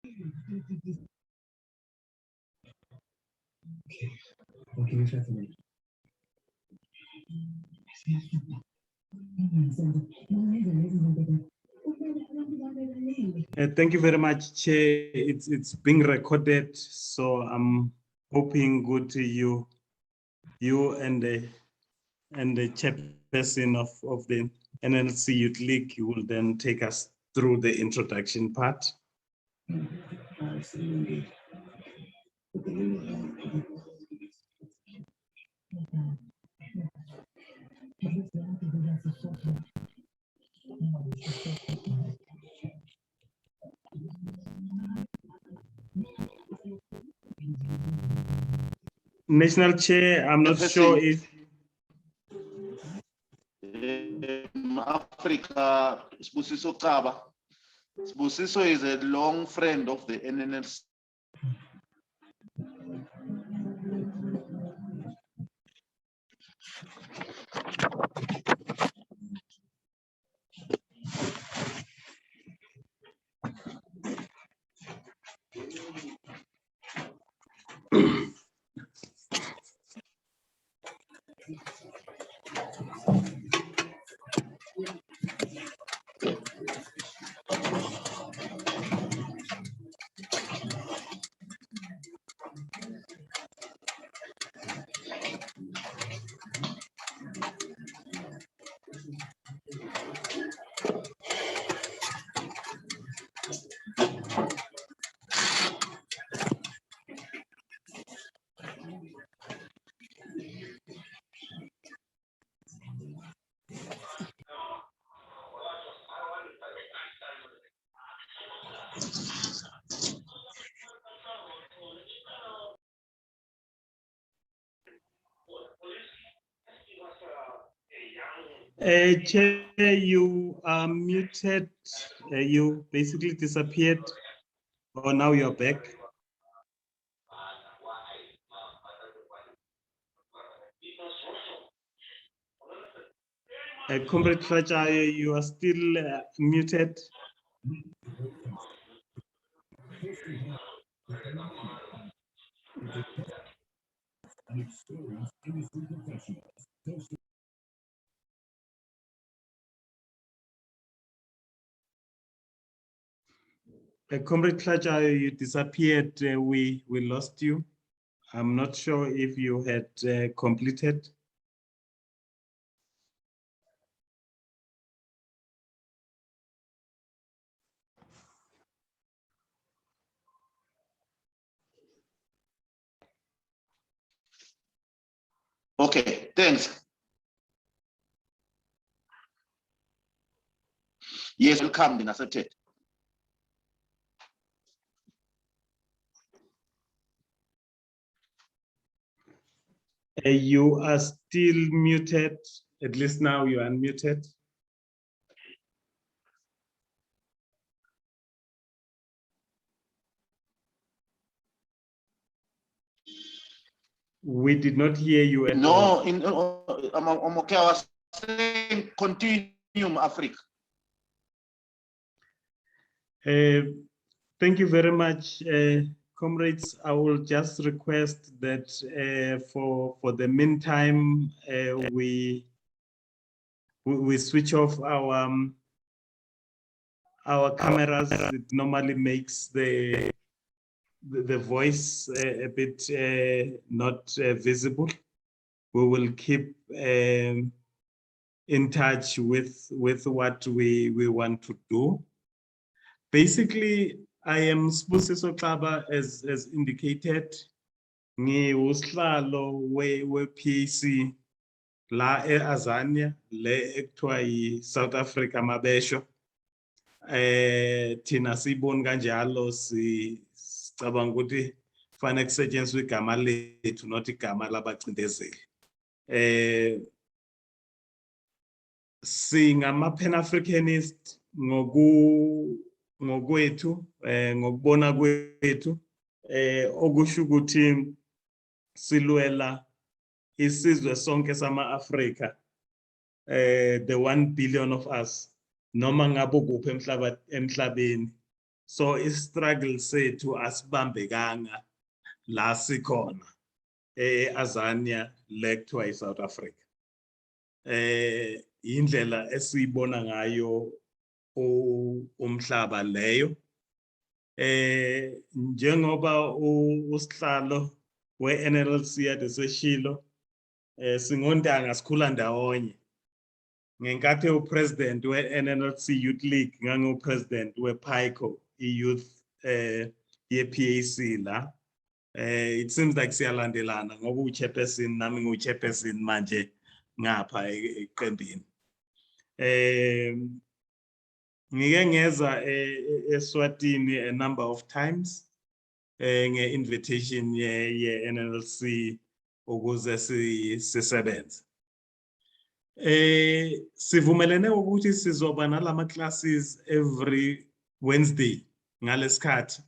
Thank you very much, Chair. It's being recorded, so I'm hoping good to you and the chairperson of the NLC Youth League, you will then take us through the introduction part. National Chair, I'm not sure if Africa, Sbusiso Xaba. Sbusiso is a long friend of the NNLC. Chair, you are muted. You basically disappeared, or now you're back. Comrade Klaja, you are still muted. Comrade Klaja, you disappeared. We lost you. I'm not sure if you had completed. Okay, thanks. Yes, welcome, been accepted. You are still muted. At least now you are unmuted. We did not hear you at all. No, I'm okay. I was saying continuum Africa. Thank you very much, comrades. I will just request that for the meantime we switch off our cameras. It normally makes the voice a bit not visible. We will keep in touch with what we want to do. Basically, I am Sbusiso Xaba, as indicated. Ngiwusihlalo we-PAC la e-Azania, le ekuthiwa South Africa Mabesho. Thina sibona kanjalo sicabanga ukuthi fanele kusetshenziswe igama lethu not igama labacindezeli. Singama Pan-Africanist ngokwethu ngokubona kwethu okusho ukuthi silwela isizwe sonke sama-Afrika, the 1 billion of us, noma ngabe kuphi emhlabeni So i-struggle sethu asibambekanga la sikhona Azania lekuthiwa eSouth Africa. Indlela esiyibona ngayo umhlaba leyo. Njengoba usihlalo we-NLC ade seshilo singontanga sikhula ndawonye. Ngenkathi upresident we-NLC Youth League ngangu-president we-PICO i-youth ye-PAC la. It seems like siyalandelana ngoba uchairperson nami ngu-chairperson manje ngapha eqembini. Ngike ngeza eSwatini a number of times nge-invitation ye-NLC ukuze sisebenze. Sivumelene ukuthi sizoba nalama classes every Wednesday ngalesikhathi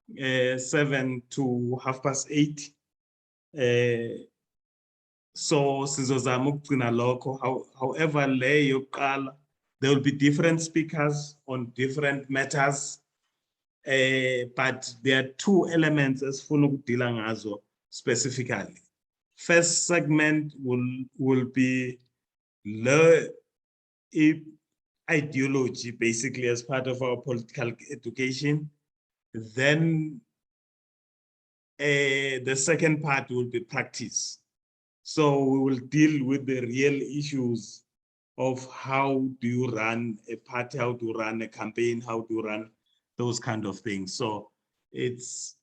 7 to 8:30. So sizozama ukugcina lokho. However, le yokuqala there will be different speakers on different matters. But there are two elements esifuna ukudila ngazo specifically. First segment will be the ideology basically as part of our political education. Then the second part will be practice. So we will deal with the real issues of how do you run a party, how to run a campaign, how to run those kind of things. So it's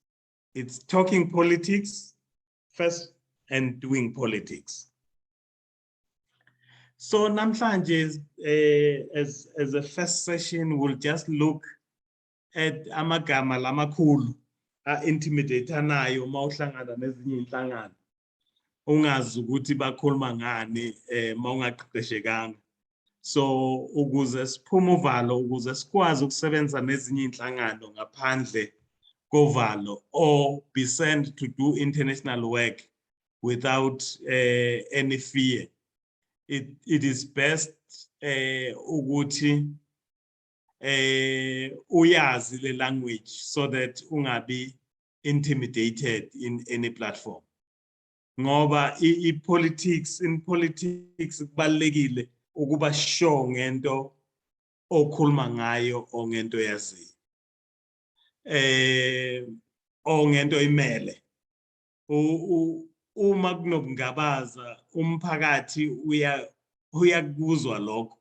talking politics first and doing politics. So namhlanje as a first session, we'll just look at amagama lamakhulu intimidatanayo mawuhlangana nezinye inhlangano. Ungazi ukuthi bakhuluma ngani mawungaqeqeshekanga. So ukuze siphume uvalo, ukuze sikwazi ukusebenza nezinye inhlangano ngaphandle kovalo or be sent to do international work without any fear. It is best ukuthi uyazi le language so that ungabi intimidated in any platform. Ngoba in politics kubalekile ukuba sure ngento okhuluma ngayo o ngento yazi. O ngento imele. Uma kunokungabaza umphakathi uyakuzwa lokho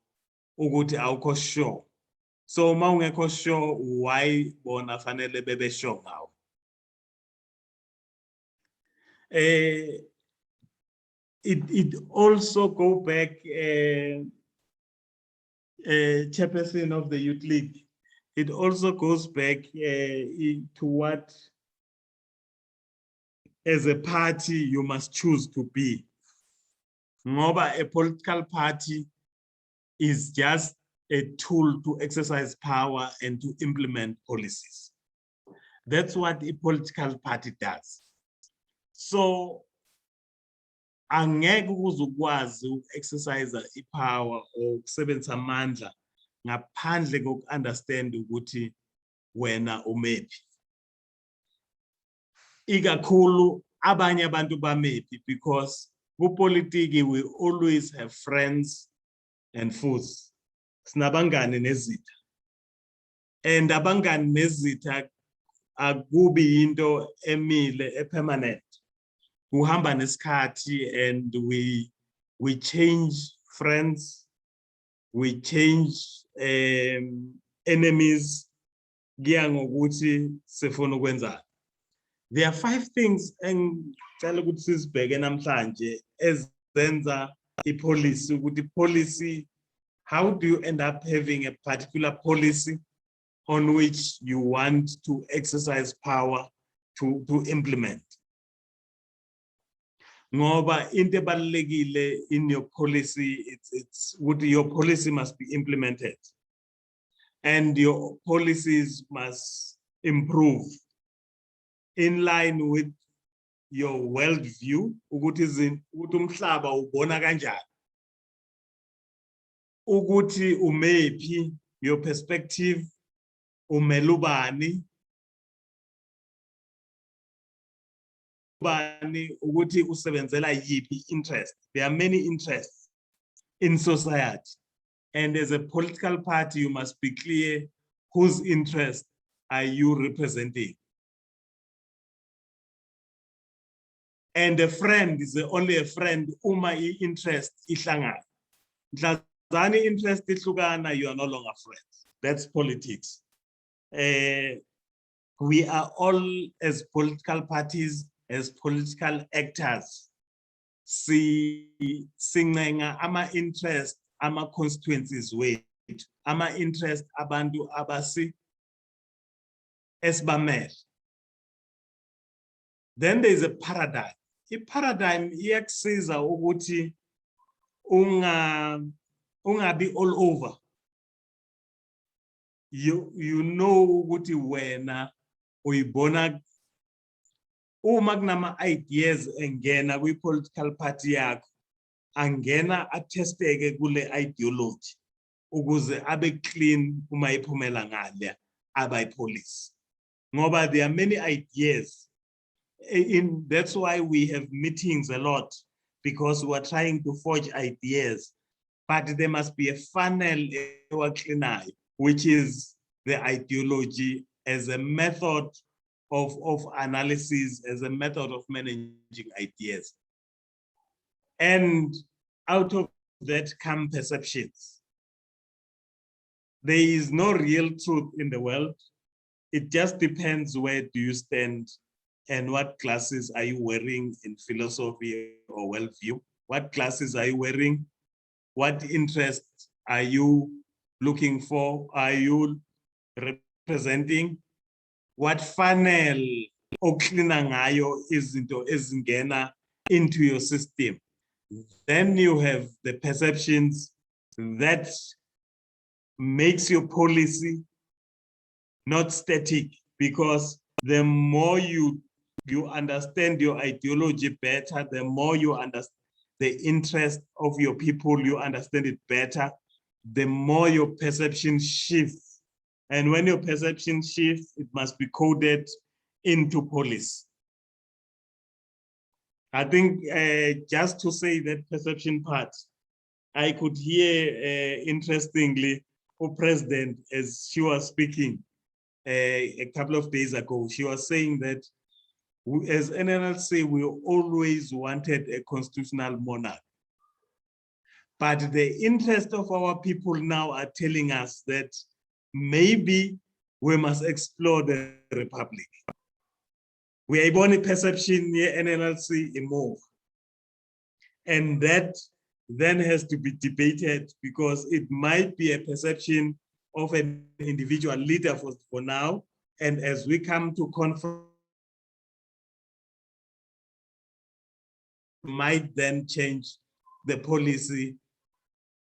ukuthi awukho sure. So uma ungekho sure why bona fanele bebe sure ngawo. It also go back chairperson of the Youth League. It also goes back to what as a party you must choose to be. Ngoba a political party is just a tool to exercise power and to implement policies. That's what a political party does. So angeke ukuzukwazi uku-exercise ipower or ukusebenzisa amandla ngaphandle koku-understand ukuthi wena umephi. Ikakhulu abanye abantu bamephi because kupolitiki we always have friends and foes. Sinabangani nezitha. And abangani nezitha akubi into emile permanent. Kuhamba nesikhathi and we change friends, we change enemies kuya ngokuthi sifuna ukwenzani. There are 5 things engicela ukuthi sizibheke namhlanje ezenza ipolicy ukuthi policy, how do you end up having a particular policy on which you want to exercise power to implement. Ngoba into ebalekile in your policy, it's what your policy must be implemented and your policies must improve in line with your worldview, ukuthi umhlaba ubona kanjani, ukuthi umephi, your perspective umelubani ukuthi usebenzela yipi interest. There are many interests in society, and as a political party you must be clear whose interest are you representing. And a friend is only a friend uma interest ihlangana. Mhlazani interest ihlukana, you are no longer friends. That's politics. We are all, as political parties, as political actors, sincenga ama interest, ama constituencies wethu, ama interest abantu abasi esibamele. Then there is a paradigm. I-paradigm iyakusiza ukuthi ungabi all over. You know ukuthi wena uyibona uma kunama ideas engena kwi-political party yakho, angena attesteke kule ideology ukuze abe clean uma iphumela ngale abayipolice. Ngoba there are many ideas. That's why we have meetings a lot, because we are trying to forge ideas, but there must be a funnel, which is the ideology as a method of analysis, as a method of managing ideas. And out of that come perceptions. There is no real truth in the world. It just depends where do you stand and what glasses are you wearing in philosophy or worldview? What glasses are you wearing? What interests are you looking for? Are you representing? What funnel oklina ngayo izinto ezingena into your system? Then you have the perceptions that makes your policy not static, because the more you understand your ideology better, the more you understand the interest of your people, you understand it better, the more your perception shifts. And when your perception shifts, it must be coded into policy. I think just to say that perception part, I could hear interestingly, the president, as she was speaking a couple of days ago, she was saying that as NNLC, we always wanted a constitutional monarch. But the interest of our people now are telling us that maybe we must explore the republic. We are born a perception near NNLC in more. And that then has to be debated, because it might be a perception of an individual leader for now. And as we come to conference, might then change the policy,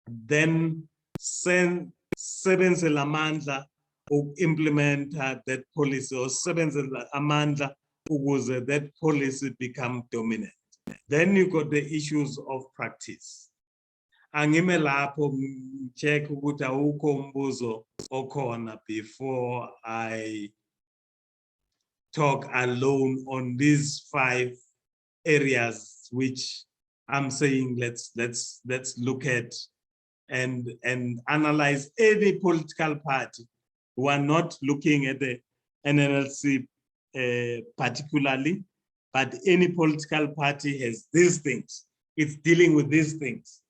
then sebenze lamandla implement that policy, or sebenze amandla ukuze that policy become dominant. Then you got the issues of practice. Angime lapho check ukuthi awukho umbuzo okhona before I talk alone on these 5 areas which I'm saying let's look at and analyze any political party. We are not looking at the NNLC particularly, but any political party has these things. It's dealing with these things.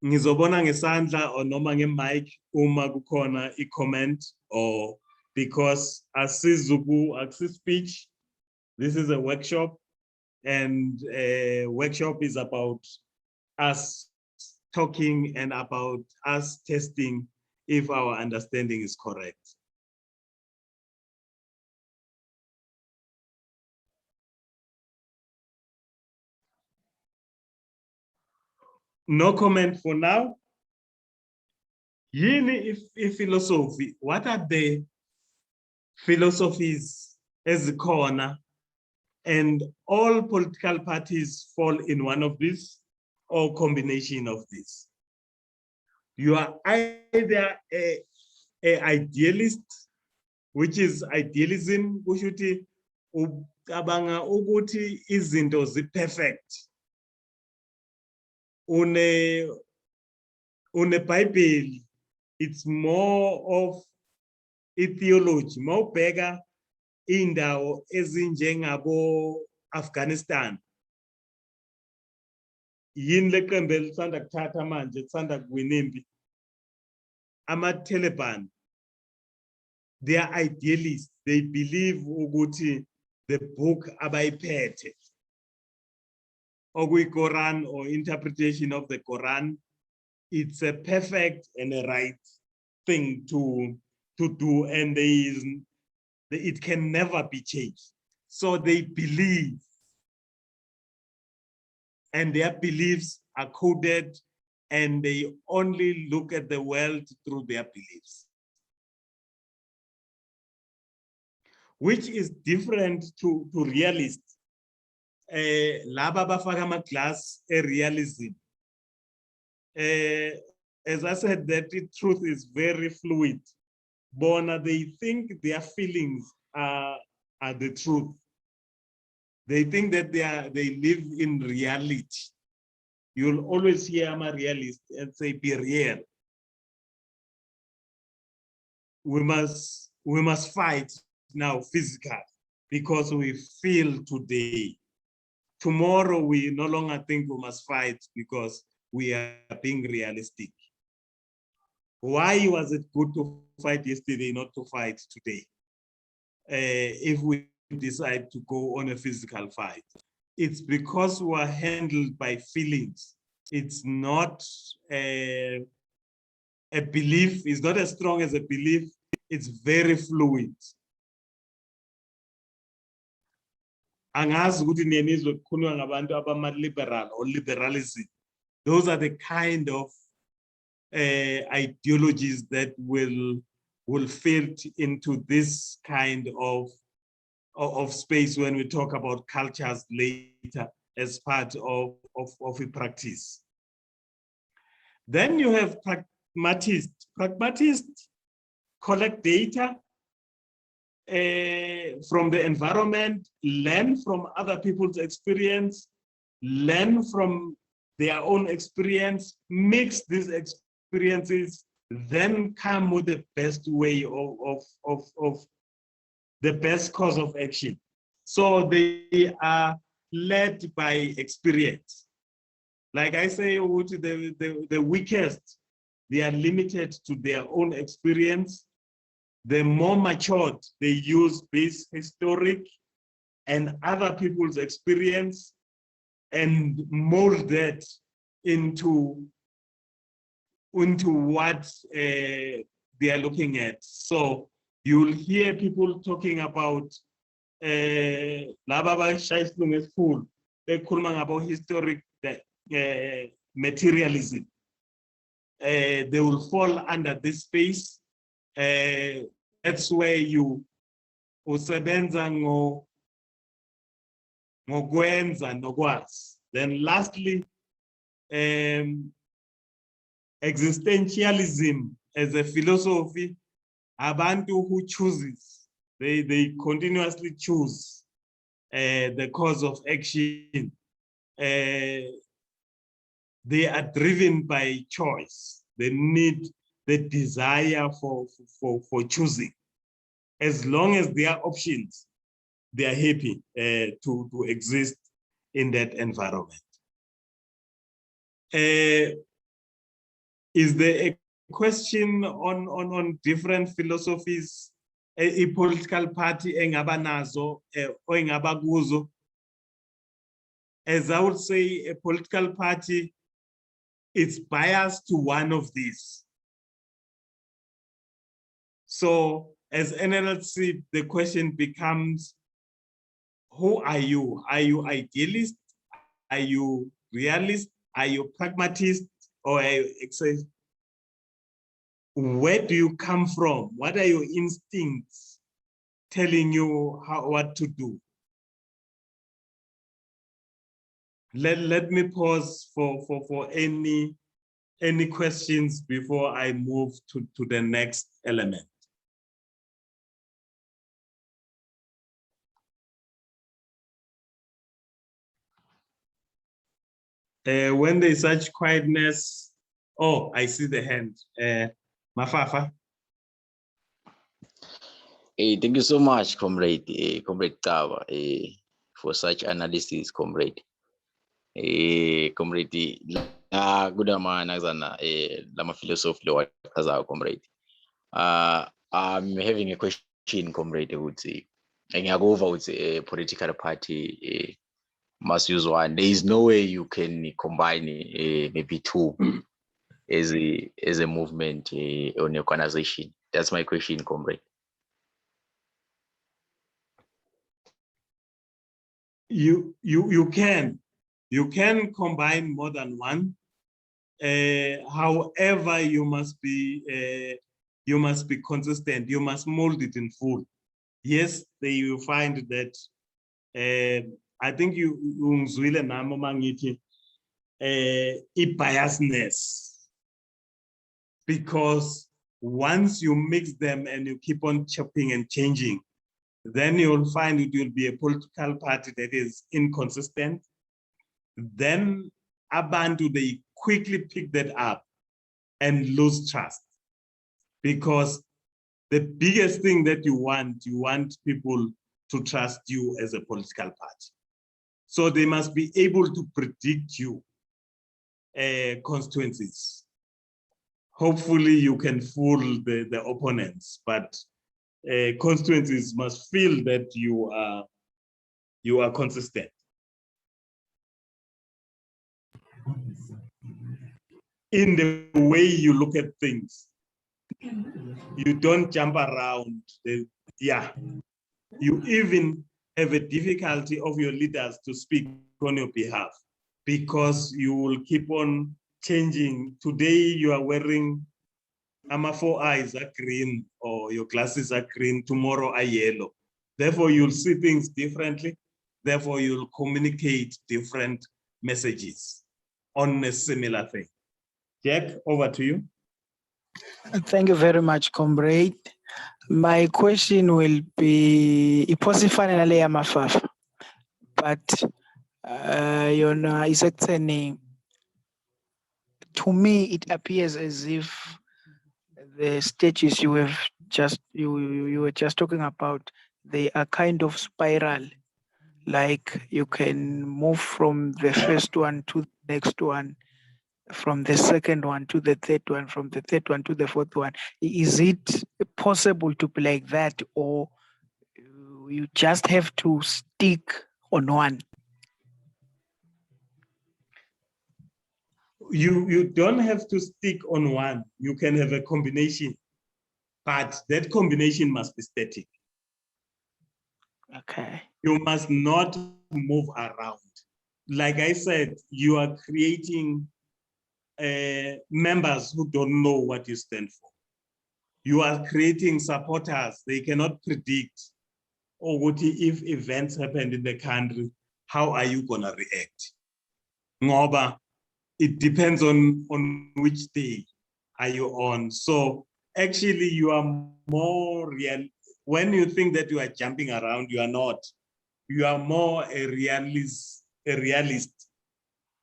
Ngizobona ngesandla or noma ngemic uma kukhona i-comment, or because akusi speech, this is a workshop, and a workshop is about us talking and about us testing if our understanding is correct. No comment for now. Yini if philosophy, what are the philosophies as a corner, and all political parties fall in one of these or combination of these? You are either a idealist, which is idealism, kusho ukuthi ucabanga ukuthi izinto zi-perfect. Bible, it's more of theology. Mawubheka indawo ezinjengabo Afghanistan. Yini leqembu elisanda kuthatha manje lisanda kuwina impi? Ama-Taliban, they are idealists. They believe ukuthi the book abayiphethe, Quran or interpretation of the Quran, it's a perfect and a right thing to do, and it can never be changed. So they believe, and their beliefs are coded, and they only look at the world through their beliefs, which is different to realists. Laba bafaka ama-glass realism. As I said, that the truth is very fluid. Bona, they think their feelings are the truth. They think that they live in reality. You'll always hear I'm a realist and say, be real. We must fight now physically because we feel today. Tomorrow we no longer think we must fight because we are being realistic. Why was it good to fight yesterday, not to fight today? If we decide to go on a physical fight, it's because we are handled by feelings. It's not a belief. It's not as strong as a belief. It's very fluid. Angazi ukuthi niyenizwe kukhulunywa ngabantu abama-liberal or liberalism. Those are the kind of ideologies that will fit into this kind of space when we talk about cultures later as part of a practice. Then you have pragmatists. Pragmatists collect data from the environment, learn from other people's experience, learn from their own experience, mix these experiences, then come with the best way of the best course of action. So they are led by experience. Like I say, the weakest, they are limited to their own experience. The more matured, they use this historic and other people's experience and mold that into what they are looking at. So you'll hear people talking about about historic materialism. They will fall under this space. That's where you usebenza ngokwenza nokwazi. Then lastly, existentialism as a philosophy, abantu who chooses, they continuously choose the course of action. They are driven by choice. They need the desire for choosing. As long as there are options, they are happy to exist in that environment. Is there a question on different philosophies, a political party engaba nazo or engaba kuzo? As I would say, a political party is biased to one of these. So as NLC, the question becomes, who are you? Are you idealist? Are you realist? Are you pragmatist? Or are you, where do you come from? What are your instincts telling you what to do? Let me pause for any Any questions before I move to the next element? When there's such quietness, oh, I see the hand. Mafafa. Thank you so much, Comrade, Comrade Xaba, for such analysis, Comrade. Comrade, good amana zana, lama philosophy lo kaza, Comrade. I'm having a question, Comrade. I would say, and I go over with a political party. Must use one. There is no way you can combine maybe two as a movement on your organization. That's my question, Comrade. You can combine more than one. However, you must be consistent. You must mold it in full. Yes, they will find that. I think you ungizwile nami uma ngithi i-biasness, because once you mix them and you keep on chopping and changing, then you'll find it will be a political party that is inconsistent. Then abantu, they quickly pick that up and lose trust, because the biggest thing that you want people to trust you as a political party. So they must be able to predict you constituencies. Hopefully you can fool the opponents, but constituencies must feel that you are consistent. In the way you look at things, you don't jump around. You even have a difficulty of your leaders to speak on your behalf, because you will keep on changing. Today you are wearing, my 4 eyes are green, or your glasses are green, tomorrow are yellow. Therefore, you'll see things differently. Therefore, you'll communicate different messages on a similar thing. Jack, over to you. Thank you very much, Comrade. My question will be iphosifana nale yamafafa, but yona isekutheni, to me it appears as if the stages you were just talking about, they are kind of spiral. Like you can move from the first one to the next one, from the second one to the third one, from the third one to the fourth one. Is it possible to be like that, or you just have to stick on one? You don't have to stick on one. You can have a combination, but that combination must be static. Okay. You must not move around. Like I said, you are creating members who don't know what you stand for. You are creating supporters. They cannot predict, or what if events happen in the country, how are you gonna react? Ngoba, it depends on which day are you on. So actually you are more real. When you think that you are jumping around, you are not. You are more a realist.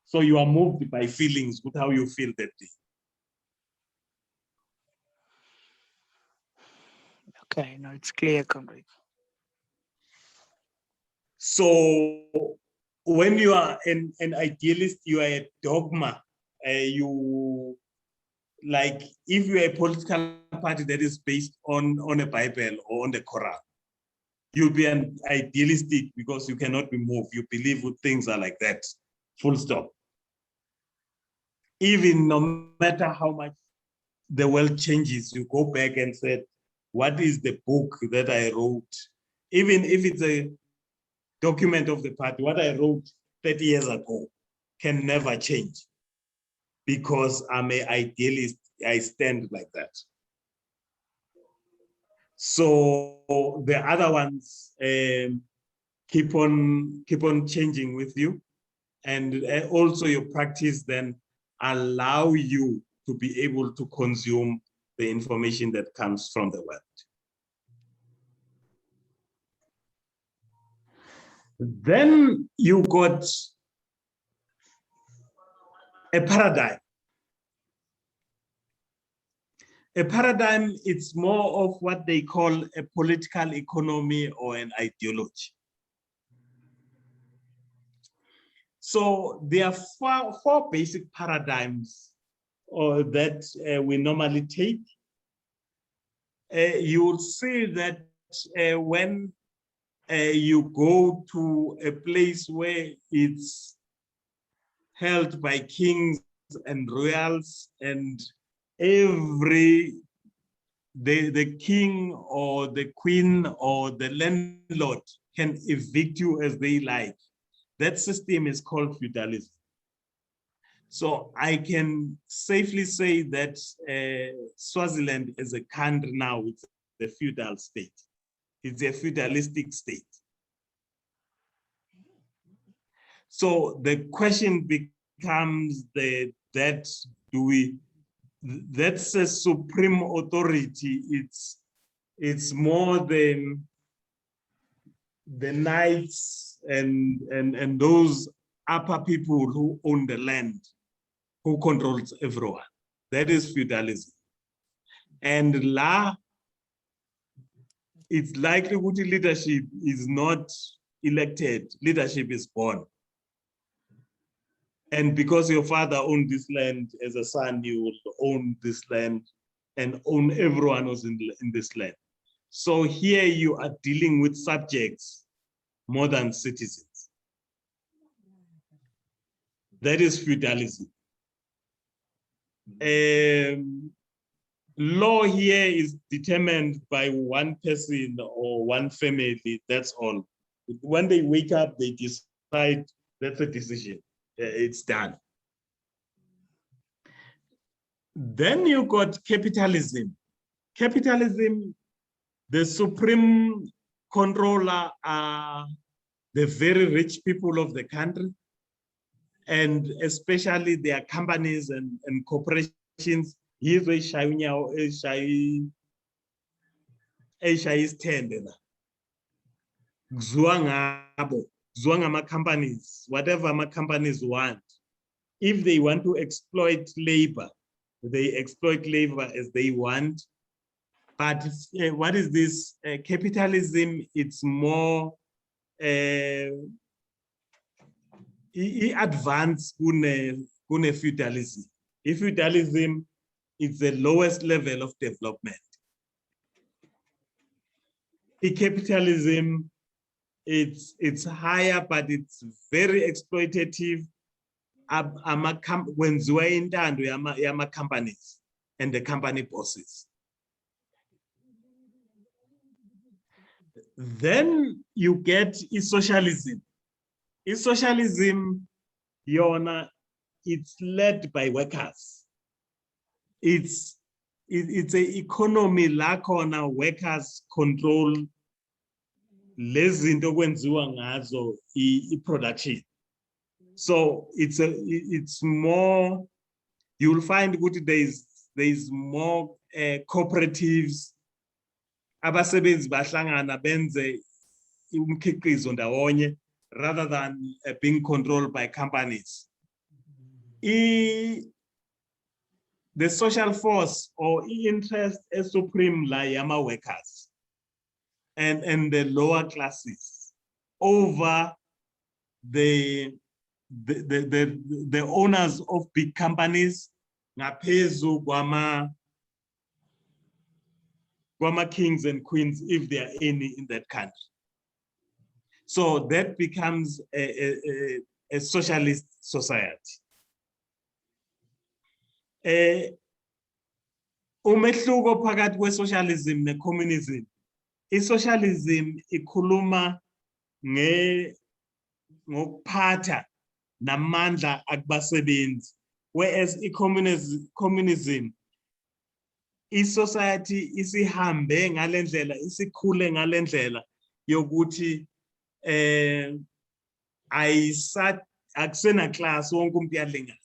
So you are moved by feelings with how you feel that day. Okay, no, it's clear, Comrade. So when you are an idealist, you are a dogma. You, like, if you are a political party that is based on a Bible or on the Quran, you'll be an idealistic because you cannot be moved. You believe things are like that, full stop. Even no matter how much the world changes, you go back and say, what is the book that I wrote? Even if it's a document of the party, what I wrote 30 years ago can never change, because I'm an idealist. I stand like that. So the other ones keep on changing with you, and also your practice then allow you to be able to consume the information that comes from the world. Then you got a paradigm. A paradigm, it's more of what they call a political economy or an ideology. So there are four basic paradigms that we normally take. You will see that when you go to a place where it's held by kings and royals, and the king or the queen or the landlord can evict you as they like. That system is called feudalism. So I can safely say that Swaziland as a country now, it's a feudal state. It's a feudalistic state. So the question becomes that's a supreme authority. It's more than the knights and those upper people who own the land, who controls everyone. That is feudalism. And it's likely that leadership is not elected, leadership is born. And because your father owned this land, as a son, you will own this land and own everyone who's in this land. So here you are dealing with subjects more than citizens. That is feudalism. Law here is determined by one person or one family, that's all. When they wake up, they decide, that's a decision, it's done. Then you got capitalism. Capitalism, the supreme controller are the very rich people of the country, and especially their companies and corporations. Here's a companies, whatever my companies want. If they want to exploit labor, they exploit labor as they want. But what is this? Capitalism, it's more advanced than feudalism. If feudalism, it's the lowest level of development. In capitalism, it's higher, but it's very exploitative. When companies and the company bosses. Then you get socialism. In socialism, it's led by workers. It's an economy like on workers control less into production. So it's more, you'll find good there's more cooperatives. Abasebenzi bahlangana benze umkhiqizo ndawonye rather than being controlled by companies. The social force or interest is supreme like yama workers and the lower classes over the owners of big companies ngaphezu kwama kings and queens, if there are any in that country. So that becomes a socialist society. Umehluko phakathi kwe-socialism ne-communism. I-socialism ikhuluma ngokuphatha namandla akubasebenzi, whereas i-communism, i-society isihambe ngalendlela, isikhule ngalendlela yokuthi akusena class, wonke umuntu uyalingana.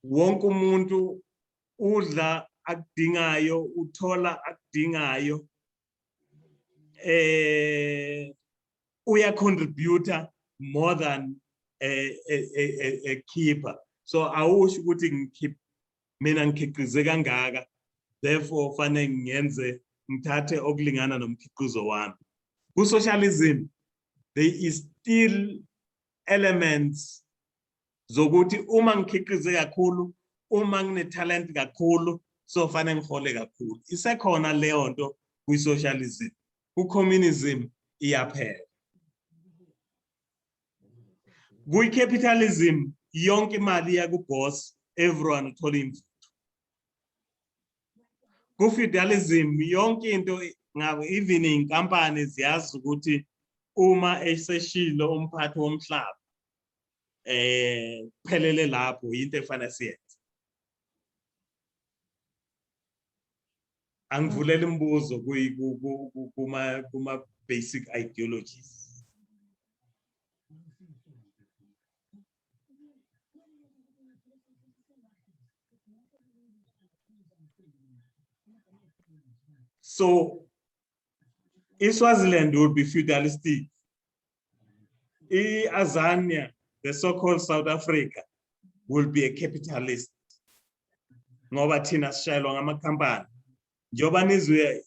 Wonke umuntu udla akudingayo, uthola akudingayo, uya contributor more than a keeper. So awusho ukuthi mina ngikhiqize kangaka, therefore fanele ngenze ngithathe okulingana nomkhiqizo wami. Ku socialism there is still elements zokuthi uma ngikhiqize kakhulu, uma ngine talent kakhulu, so fanele ngihole kakhulu. Isekhona leyo nto ku socialism. Ku communism iyaphela. Ku capitalism yonke imali ya ku boss, everyone uthola imvuto. Ku feudalism yonke into ngabe even inkampani ziyazi ukuthi uma eseshilo umphathi womhlaba phelele lapho into efanele siyenze. Angivulela imibuzo kuma basic ideologies. So Swaziland would be feudalistic. Azania, the so-called South Africa, will be a capitalist. Ngoba thina sishayelwa ngamakhampani. Njoba nizwe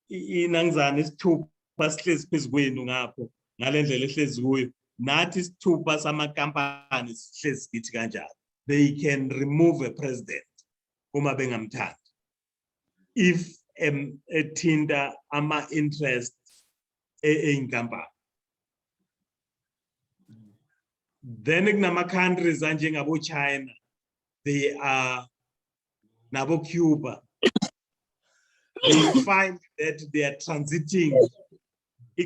inangizana isithupha sihlezi phezu kwenu ngapho ngalendlela ehlezi kuyo, nathi isithupha samakampani sihlezi kithi kanjalo. They can remove a president uma bengamthandi if ethinta ama interest einkampani. Then kunama countries anjengabo China, they are nabo Cuba. They find that they are transiting.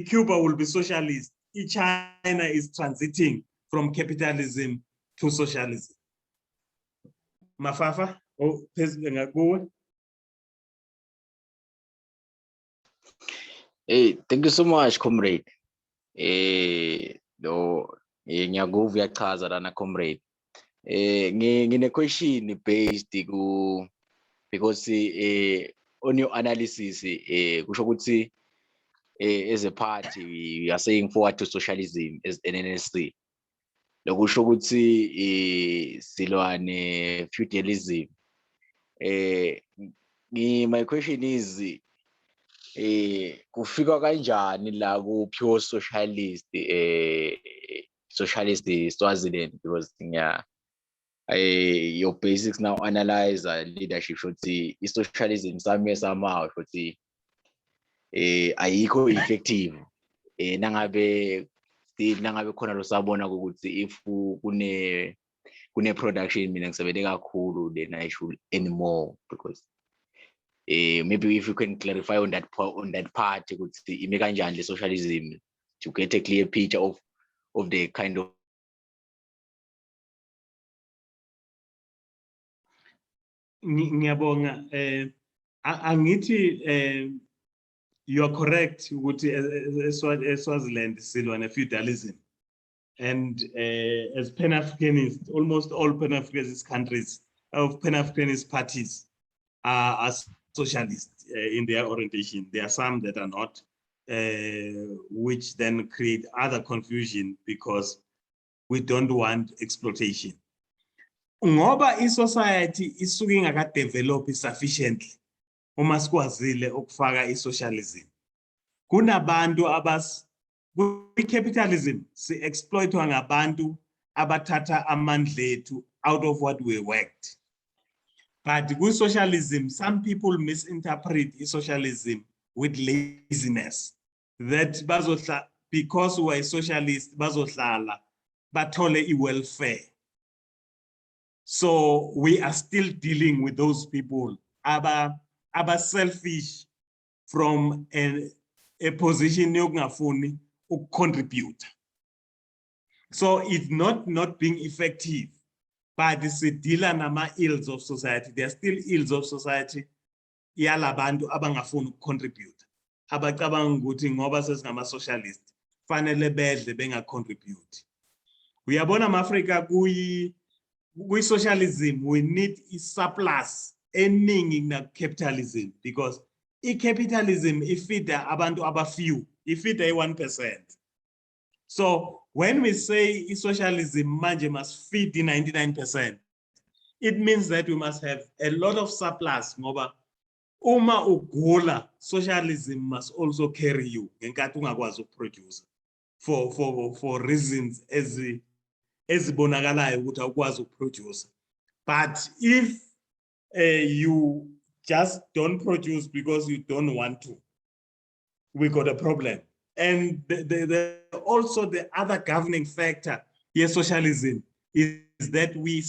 Cuba will be socialist. China is transiting from capitalism to socialism. Mafafa, Hey, thank you so much, comrade. Ngiyakuva uyachaza lana comrade. Ngine question based ku because on your analysis kusho ukuthi as a party we are saying forward to socialism as an NNSC. Lokusho ukuthi silwane feudalism. My question is kufika kanjani la ku pure socialist socialist Swaziland, because your basics now analyze leadership shothi socialism somewhere somehow shothi ayikho effective nangabe khona lo sabona ukuthi if kune production mina ngisebele kakhulu then I should earn more, because maybe if you can clarify on that part ukuthi ime kanjani le socialism to get a clear picture of the kind of ngiyabonga. Angithi you are correct ukuthi Swaziland silwane feudalism, and as Pan-Africanists, almost all Pan-Africanist countries of Pan-Africanist parties are socialist in their orientation. There are some that are not, which then create other confusion because we don't want exploitation. Ngoba i-society isuke ingakadevelop sufficiently uma sikwazile ukufaka i-socialism. Kunabantu kwi-capitalism si-exploitwa ngabantu abathatha amandla ethu out of what we worked. But with socialism, some people misinterpret socialism with laziness. That because we are socialist, bazohlala bathole i-welfare. So we are still dealing with those people aba selfish from a position yokungafuni ukucontribute. So it's not being effective. But it's a dealer nama ills of society. There are still ills of society. Yalabantu abangafuni ukucontribute. Abacabanga ukuthi ngoba sesingama socialist fanele bedle benga contribute. Uyabona Africa with socialism, we need a surplus earning in capitalism because capitalism ifeed abantu abafew, ifeed 1%. So when we say socialism manje must feed the 99%, it means that we must have a lot of surplus. Ngoba uma ugula, socialism must also carry you ngenkathi ungakwazi ukuproduce for reasons ezibonakalayo ukuthi awukwazi ukuproduce. But if you just don't produce because you don't want to, we got a problem. And also the other governing factor here, socialism, is that we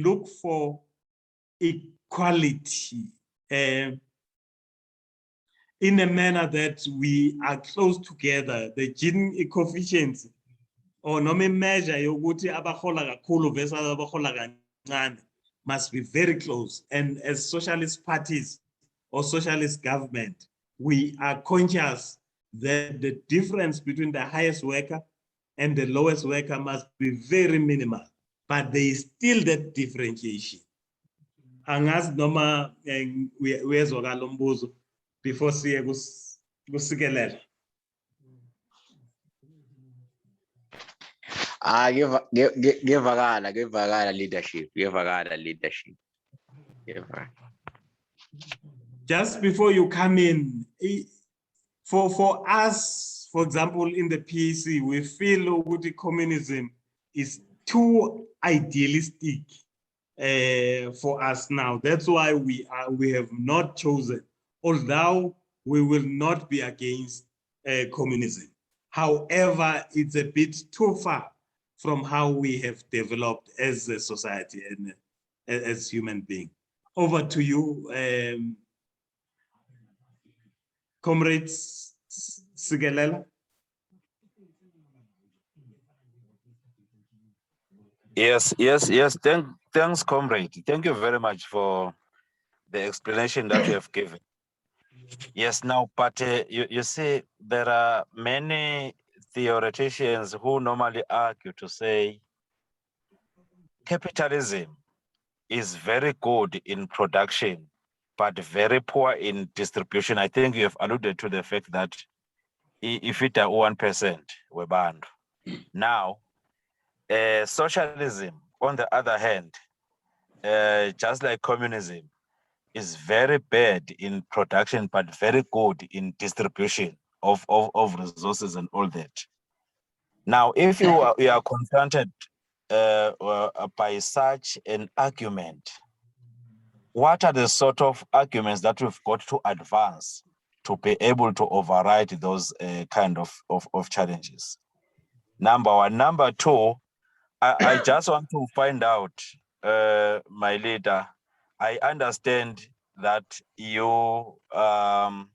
look for equality in a manner that we are close together. The Gini coefficients or no measure yokuthi abahola kakhulu versus abahola kancane must be very close. And as socialist parties or socialist government, we are conscious that the difference between the highest worker and the lowest worker must be very minimal, but there is still that differentiation. Angazi noma uyezwakala umbuzo before siye kusikelela. Ngevakala leadership. Just before you come in, for us, for example, in the PEC, we feel that communism is too idealistic for us now. That's why we have not chosen, although we will not be against communism. However, it's a bit too far from how we have developed as a society and as human beings. Over to you, Comrades Sigelela. Yes. Thanks, comrade. Thank you very much for the explanation that you have given. Yes, now, but you see, there are many theoreticians who normally argue to say capitalism is very good in production, but very poor in distribution. I think you have alluded to the fact that if it are 1%, we're banned. Now, socialism, on the other hand, just like communism, is very bad in production, but very good in distribution of resources and all that. Now, if you are confronted by such an argument, what are the sort of arguments that we've got to advance to be able to override those kind of challenges? Number one. Number two, I just want to find out, my leader, I understand that you are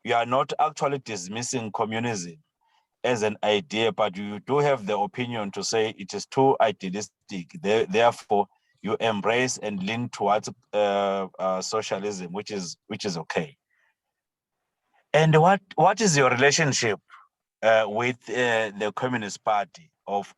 not actually dismissing communism as an idea, but you do have the opinion to say it is too idealistic. Therefore, you embrace and lean towards socialism, which is okay. And what is your relationship with the Communist Party of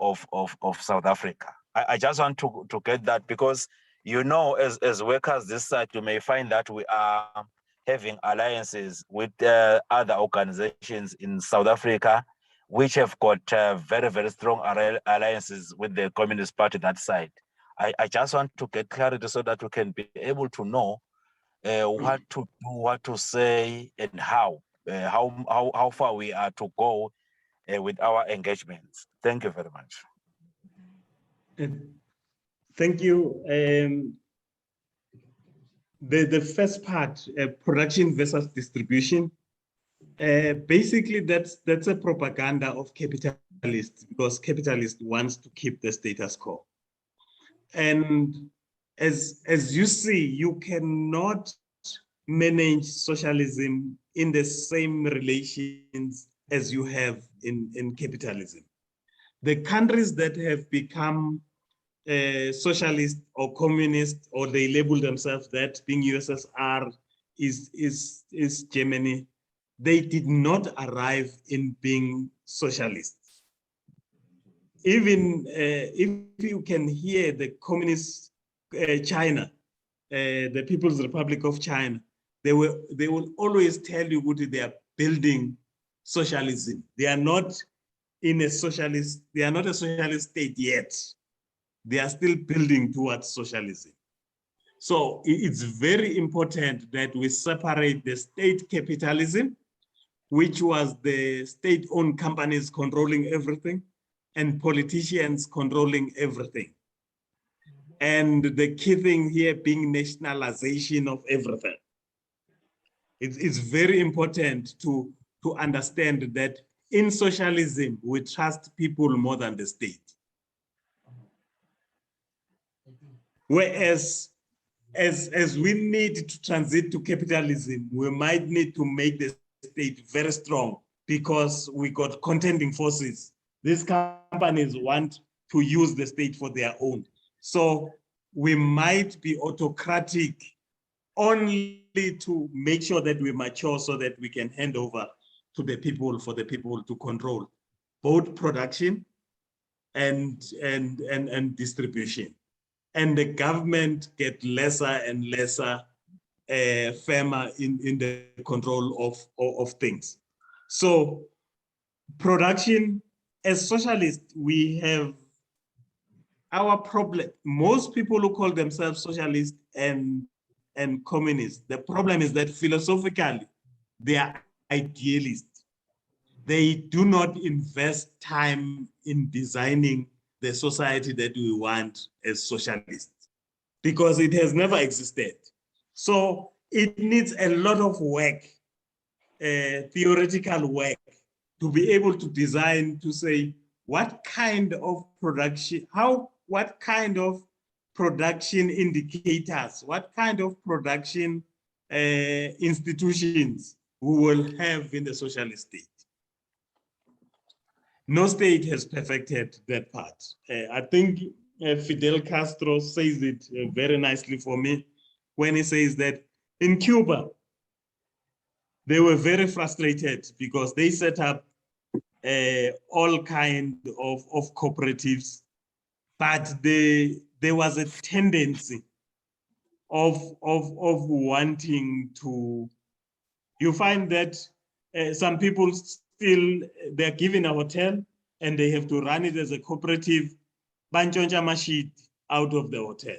South Africa? I just want to get that, because as workers this side, you may find that we are having alliances with other organizations in South Africa, which have got very, very strong alliances with the Communist Party that side. I just want to get clarity so that we can be able to know what to do, what to say, and how far we are to go with our engagements. Thank you very much. Thank you. The first part, production versus distribution, basically that's a propaganda of capitalists, because capitalists wants to keep the status quo. And as you see, you cannot manage socialism in the same relations as you have in capitalism. The countries that have become socialist or communist, or they label themselves that, being USSR, is Germany, they did not arrive in being socialists. even if you can hear the communist China, the People's Republic of China, they will always tell you what they are building socialism. They are not in a socialist, they are not a socialist state yet. They are still building towards socialism. So it's very important that we separate the state capitalism, which was the state-owned companies controlling everything, and politicians controlling everything. And the key thing here being nationalization of everything. It's very important to understand that in socialism, we trust people more than the state. Whereas, as we need to transit to capitalism, we might need to make the state very strong because we got contending forces. These companies want to use the state for their own. So we might be autocratic only to make sure that we mature so that we can hand over to the people for the people to control both production and distribution. And the government get lesser and lesser firmer in the control of things. So production, as socialists, we have our problem. Most people who call themselves socialists and communists, the problem is that philosophically, they are idealists. They do not invest time in designing the society that we want as socialists because it has never existed. So it needs a lot of work, theoretical work, to be able to design, to say what kind of production, what kind of production indicators, what kind of production institutions we will have in the socialist state. No state has perfected that part. I think Fidel Castro says it very nicely for me when he says that in Cuba, they were very frustrated because they set up all kinds of cooperatives, but there was a tendency of wanting to, you find that some people still, they're given a hotel and they have to run it as a cooperative, banjonja mashit out of the hotel.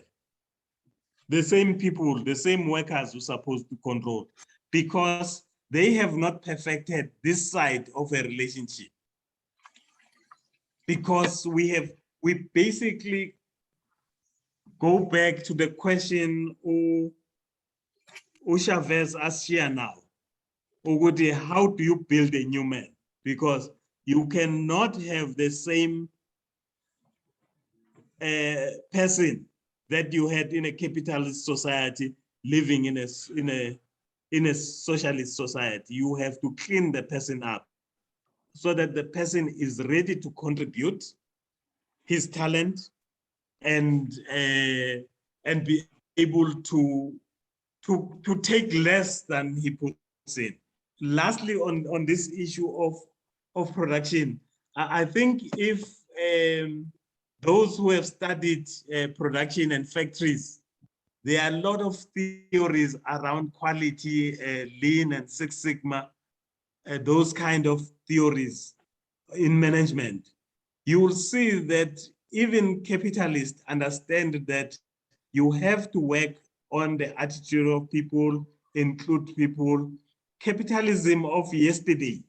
The same people, the same workers who are supposed to control, because they have not perfected this side of a relationship. Because we basically go back to the question who Chavez asked here now. How do you build a new man? Because you cannot have the same person that you had in a capitalist society living in a socialist society. You have to clean the person up so that the person is ready to contribute his talent and be able to take less than he puts in. Lastly, on this issue of production, I think if those who have studied production and factories, there are a lot of theories around quality, lean and Six Sigma, those kind of theories in management. You will see that even capitalists understand that you have to work on the attitude of people, include people. Capitalism of yesterday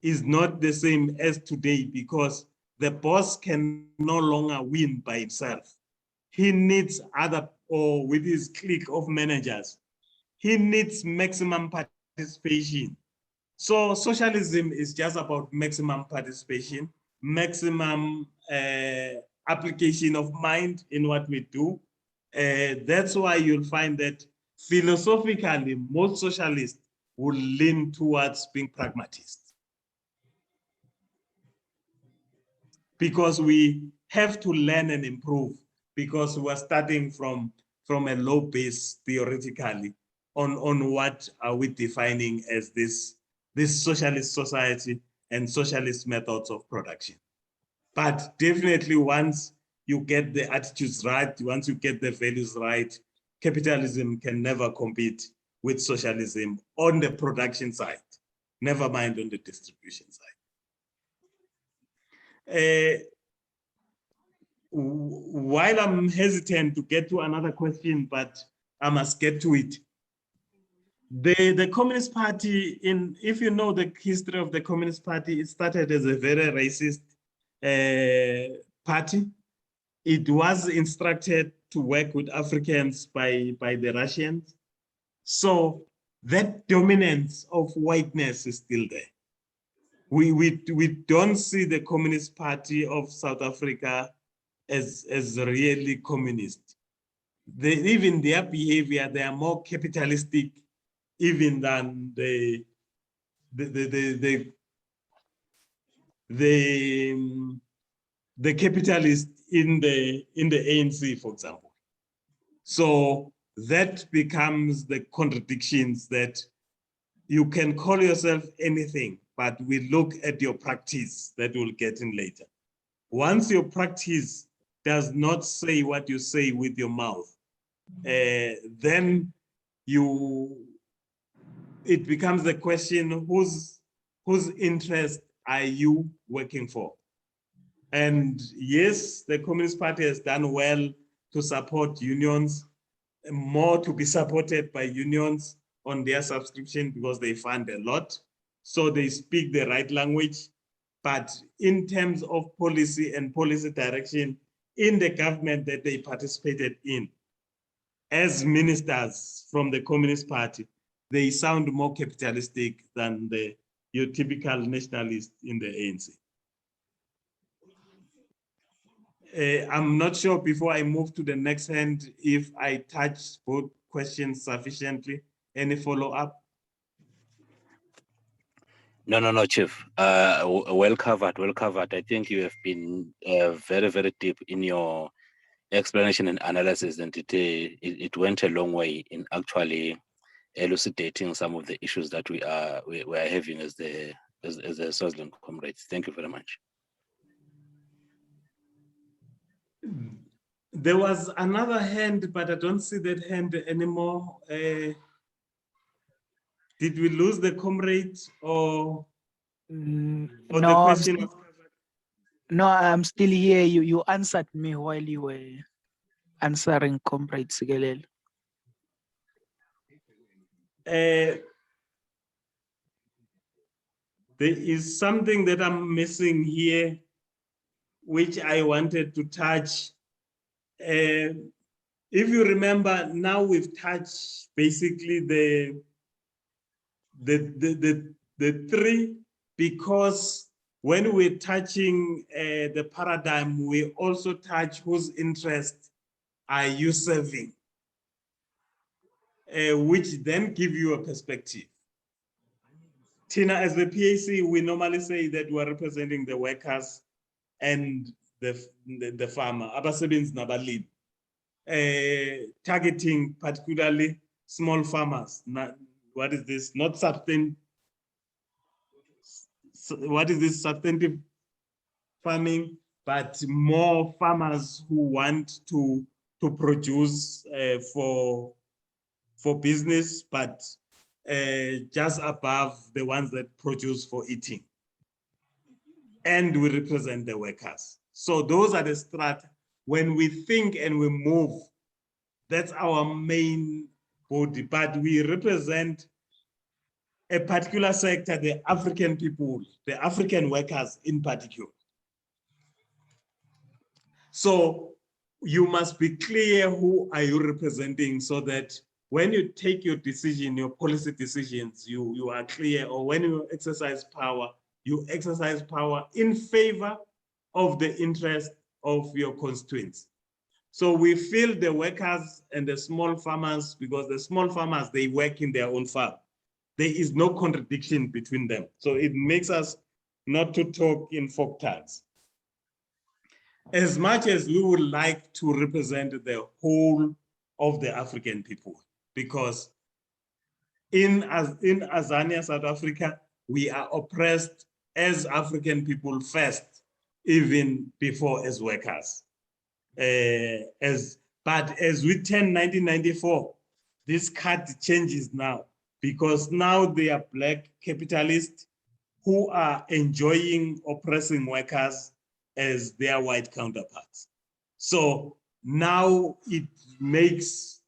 is not the same as today because the boss can no longer win by himself. He needs other, or with his clique of managers, he needs maximum participation. So socialism is just about maximum participation, maximum application of mind in what we do. That's why you'll find that philosophically, most socialists will lean towards being pragmatists. Because we have to learn and improve, because we're starting from a low base theoretically on what are we defining as this socialist society and socialist methods of production. But definitely once you get the attitudes right, once you get the values right, capitalism can never compete with socialism on the production side, never mind on the distribution side. While I'm hesitant to get to another question, but I must get to it. The Communist Party, if you know the history of the Communist Party, it started as a very racist party. It was instructed to work with Africans by the Russians. So that dominance of whiteness is still there. We don't see the Communist Party of South Africa as really communist. Even their behavior, they are more capitalistic even than the capitalist in the ANC, for example. So that becomes the contradictions that you can call yourself anything, but we look at your practice that we'll get in later. Once your practice does not say what you say with your mouth, then it becomes the question, whose interest are you working for? And yes, the Communist Party has done well to support unions, more to be supported by unions on their subscription because they fund a lot. So they speak the right language. But in terms of policy and policy direction in the government that they participated in, as ministers from the Communist Party, they sound more capitalistic than your typical nationalist in the ANC. I'm not sure before I move to the next hand if I touched both questions sufficiently. Any follow-up? No, Chief. Well covered, well covered. I think you have been very, very deep in your explanation and analysis, and it went a long way in actually elucidating some of the issues that we are having as the Swaziland comrades. Thank you very much. There was another hand, but I don't see that hand anymore. Did we lose the comrade or No, the question? No, I'm still here. You answered me while you were answering Comrade Sigelel. There is something that I'm missing here, which I wanted to touch. If you remember, now we've touched basically the three, because when we're touching the paradigm, we also touch whose interest are you serving, which then give you a perspective. Tina, as the PAC, we normally say that we're representing the workers and the farmer, abasebenzi nabalimi, targeting particularly small farmers. What is this? Not substantive. What is this substantive farming? But more farmers who want to produce for business, but just above the ones that produce for eating. And we represent the workers. So those are the strata. When we think and we move, that's our main body, but we represent a particular sector, the African people, the African workers in particular. So you must be clear who are you representing, so that when you take your decision, your policy decisions, you are clear, or when you exercise power in favor of the interest of your constituents. So we feel the workers and the small farmers, because the small farmers, they work in their own farm. There is no contradiction between them. So it makes us not to talk in folk terms. As much as we would like to represent the whole of the African people, because in Azania, South Africa, we are oppressed as African people first even before as workers. But as we turn 1994, this card changes now, because now they are black capitalists who are enjoying oppressing workers as their white counterparts. So now it makes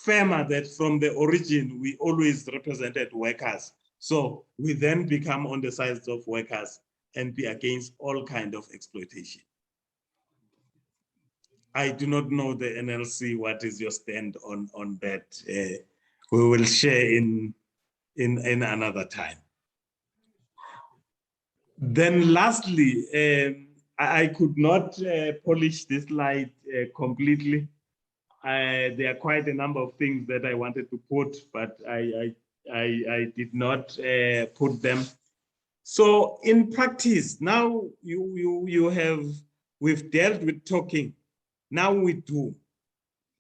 firmer that from the origin, we always represented workers. So we then become on the side of workers and be against all kinds of exploitation. I do not know the NLC, what is your stand on that? We will share in another time. Then lastly, I could not polish this slide completely. There are quite a number of things that I wanted to put, but I did not put them. So in practice, now we've dealt with talking. Now we do.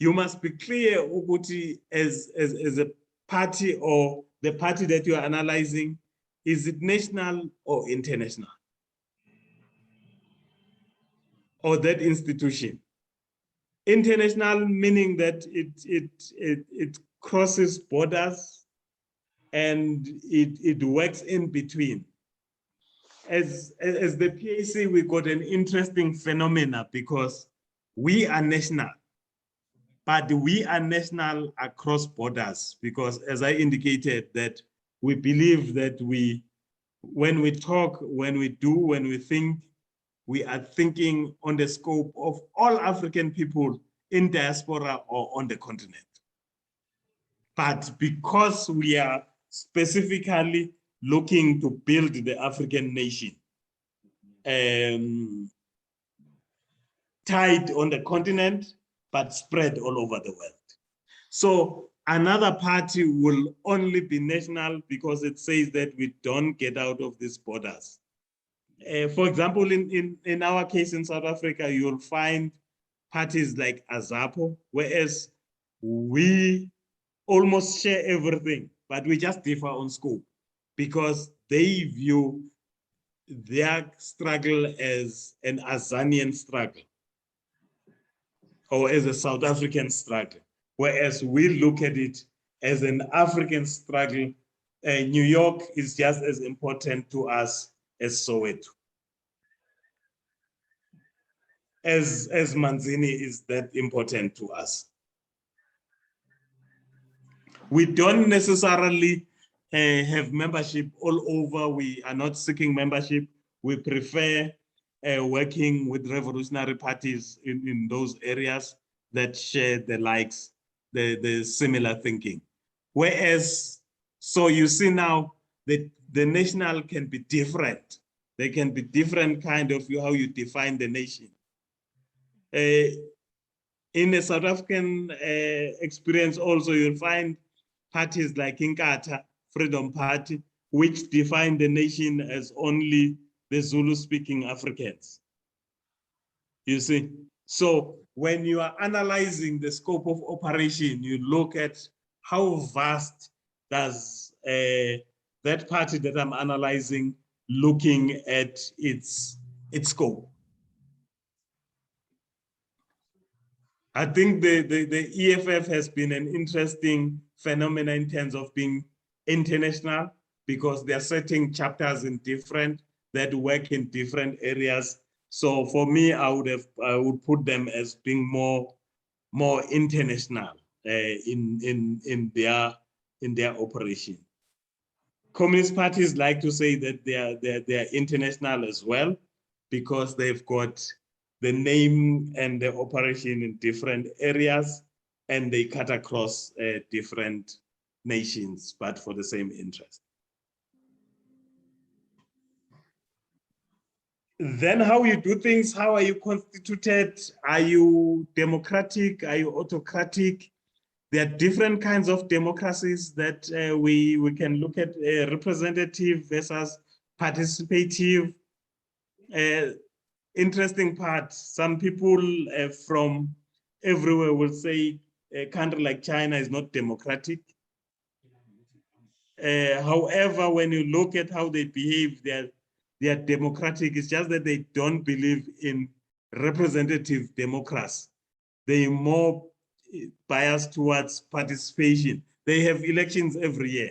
You must be clear, Uguti, as a party or the party that you are analyzing, is it national or international? Or that institution? International meaning that it crosses borders and it works in between. As the PAC, we got an interesting phenomena because we are national, but we are national across borders, because as I indicated, that we believe that when we talk, when we do, when we think, we are thinking on the scope of all African people in diaspora or on the continent. But because we are specifically looking to build the African nation, tied on the continent, but spread all over the world. So another party will only be national because it says that we don't get out of these borders. For example, in our case in South Africa, you'll find parties like Azapo, whereas we almost share everything, but we just differ on scope because they view their struggle as an Azanian struggle or as a South African struggle, whereas we look at it as an African struggle. New York is just as important to us as Soweto, as Manzini is that important to us. We don't necessarily have membership all over. We are not seeking membership. We prefer working with revolutionary parties in those areas that share the likes, the similar thinking. Whereas, so you see now that the national can be different. They can be different kind of how you define the nation. In a South African experience also, you'll find parties like Inkatha Freedom Party, which define the nation as only the Zulu-speaking Africans. You see? So when you are analyzing the scope of operation, you look at how vast does that party that I'm analyzing looking at its scope. I think the EFF has been an interesting phenomenon in terms of being international, because they're setting chapters in different, that work in different areas. So for me, I would put them as being more international in their operation. Communist parties like to say that they are international as well, because they've got the name and the operation in different areas, and they cut across different nations, but for the same interest. Then how you do things, how are you constituted? Are you democratic? Are you autocratic? There are different kinds of democracies that we can look at, representative versus participative. Interesting part, some people from everywhere will say a country like China is not democratic. However, when you look at how they behave, there They are democratic. It's just that they don't believe in representative democracy. They are more biased towards participation. They have elections every year,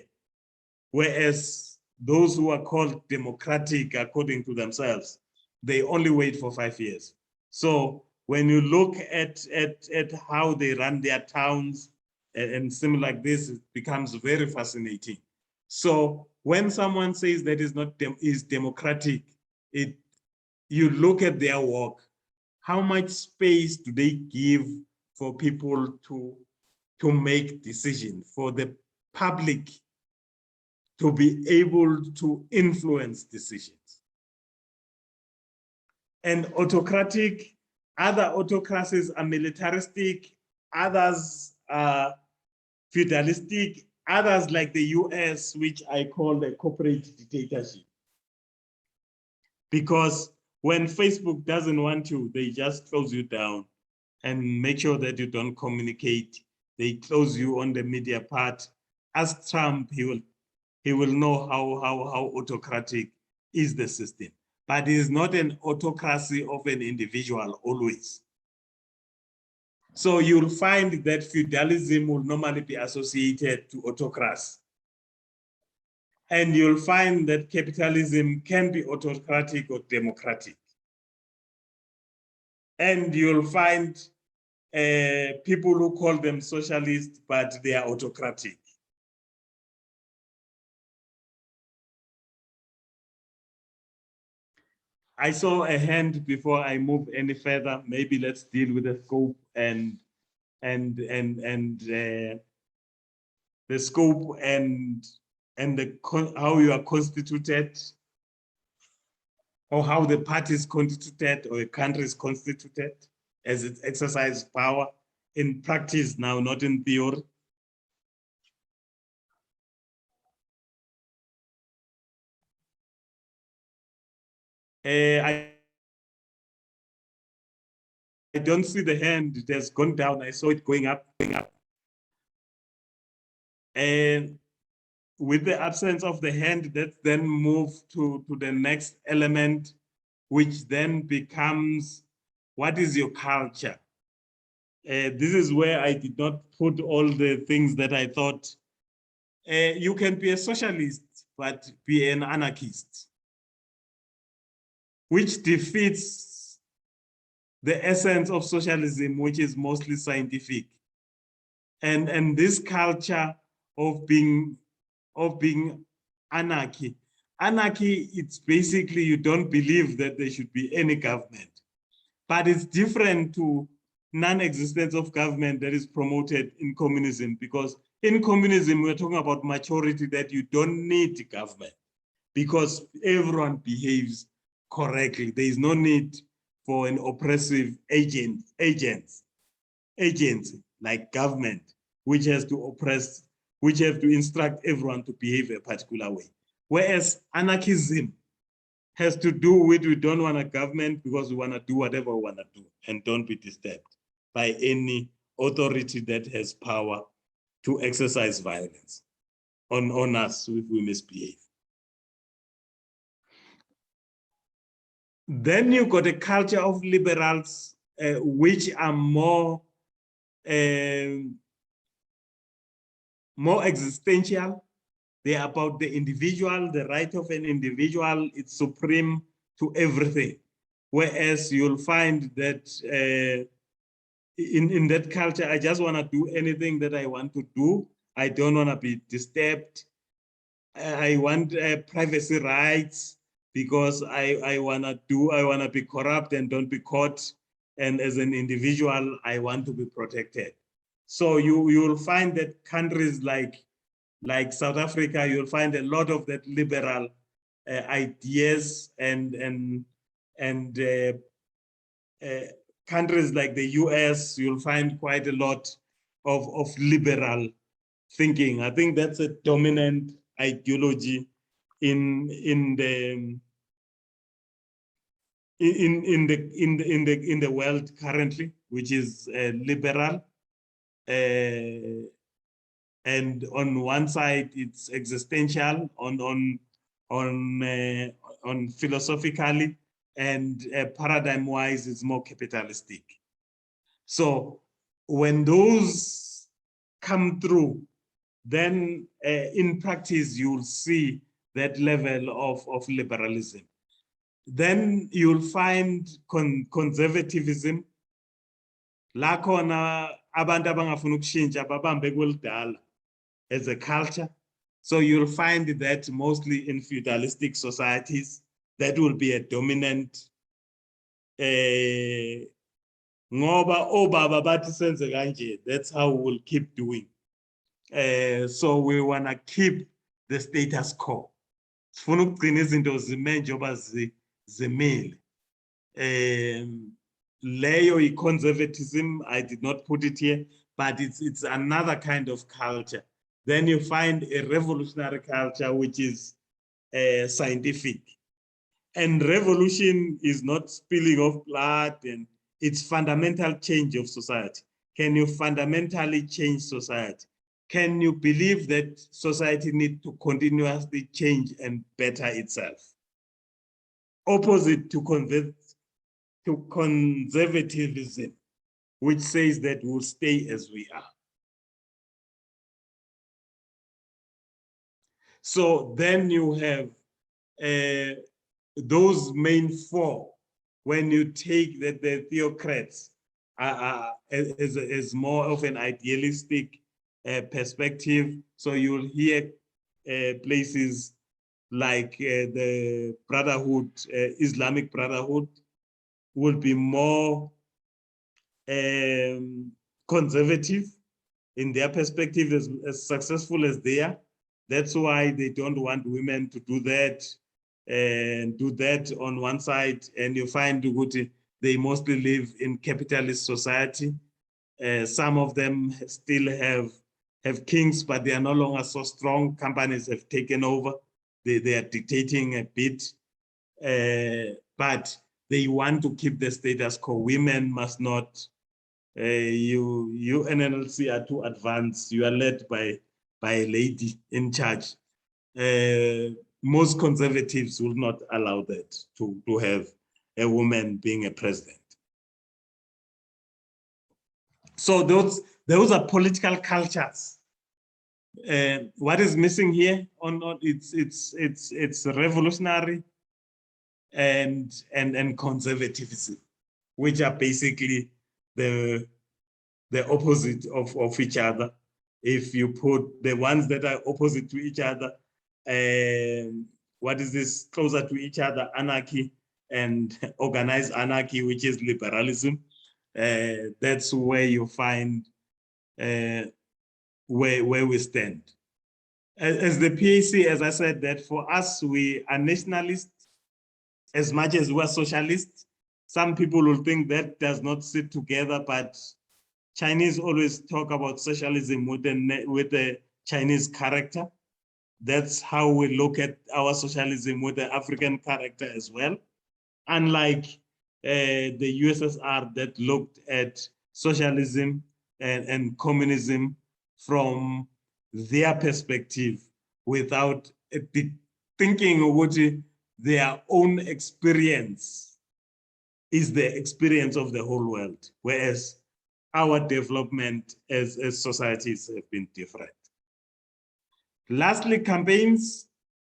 whereas those who are called democratic, according to themselves, they only wait for 5 years. So when you look at how they run their towns and similar like this, it becomes very fascinating. So when someone says that is democratic, you look at their work. How much space do they give for people to make decisions, for the public to be able to influence decisions? And autocratic, other autocracies are militaristic, others are feudalistic, others like the US, which I call the corporate dictatorship. Because when Facebook doesn't want you, they just close you down and make sure that you don't communicate. They close you on the media part. Ask Trump, he will know how autocratic is the system. But it is not an autocracy of an individual always. So you'll find that feudalism will normally be associated to autocracy. And you'll find that capitalism can be autocratic or democratic. And you'll find people who call them socialist, but they are autocratic. I saw a hand before I move any further. Maybe let's deal with the scope and the scope and how you are constituted, or how the party is constituted, or a country is constituted as it exercises power in practice now, not in theory. I don't see the hand. It has gone down. I saw it going up. And with the absence of the hand, let's then move to the next element, which then becomes, what is your culture? This is where I did not put all the things that I thought. You can be a socialist, but be an anarchist, which defeats the essence of socialism, which is mostly scientific. And this culture of being anarchy. Anarchy, it's basically you don't believe that there should be any government. But it's different to non-existence of government that is promoted in communism, because in communism, we're talking about majority, that you don't need government because everyone behaves correctly. There is no need for an oppressive agency like government, which has to oppress, which have to instruct everyone to behave a particular way. Whereas anarchism has to do with, we don't want a government because we want to do whatever we want to do and don't be disturbed by any authority that has power to exercise violence on us if we misbehave. Then you got a culture of liberals, which are more existential. They are about the individual, the right of an individual. It's supreme to everything. Whereas you'll find that in that culture, I just want to do anything that I want to do. I don't want to be disturbed. I want privacy rights because I want to be corrupt and don't be caught. And as an individual, I want to be protected. So you'll find that countries like South Africa, you'll find a lot of that liberal ideas, and countries like the US, you'll find quite a lot of liberal thinking. I think that's a dominant ideology in the world currently, which is liberal. And on one side, it's existential. On on philosophically, and paradigm-wise, it's more capitalistic. So when those come through, then in practice, you'll see that level of liberalism. Then you'll find conservatism. La khona abantu abangafuna ukushintsha babambe kwelidala as a culture. So you'll find that mostly in feudalistic societies, that will be a dominant ngoba obaba bathi senze kanje, that's how we'll keep doing. So we want to keep the status quo. Sifuna ukugcina izinto zime njengoba zimile. Leyo conservatism, I did not put it here, but it's another kind of culture. Then you find a revolutionary culture, which is scientific. And revolution is not spilling of blood, and it's fundamental change of society. Can you fundamentally change society? Can you believe that society needs to continuously change and better itself? Opposite to conservatism, which says that we'll stay as we are. So then you have those main four. When you take that the theocrats as more of an idealistic perspective, so you'll hear places like the Brotherhood, Islamic Brotherhood, will be more conservative in their perspective, as successful as they are. That's why they don't want women to do that and do that on one side. And you find they mostly live in capitalist society. Some of them still have kings, but they are no longer so strong. Companies have taken over. They are dictating a bit, but they want to keep the status quo. Women must not, you NNLC are too advanced. You are led by a lady in charge. Most conservatives will not allow that, to have a woman being a president. So those are political cultures. What is missing here? It's revolutionary and conservatism, which are basically the opposite of each other. If you put the ones that are opposite to each other, what is this closer to each other? Anarchy and organized anarchy, which is liberalism. That's where you find where we stand. As the PAC, as I said, that for us, we are nationalists as much as we're socialists. Some people will think that does not sit together, but Chinese always talk about socialism with the Chinese character. That's how we look at our socialism with the African character as well. Unlike the USSR that looked at socialism and communism from their perspective without thinking about their own experience is the experience of the whole world, whereas our development as societies have been different. Lastly, campaigns.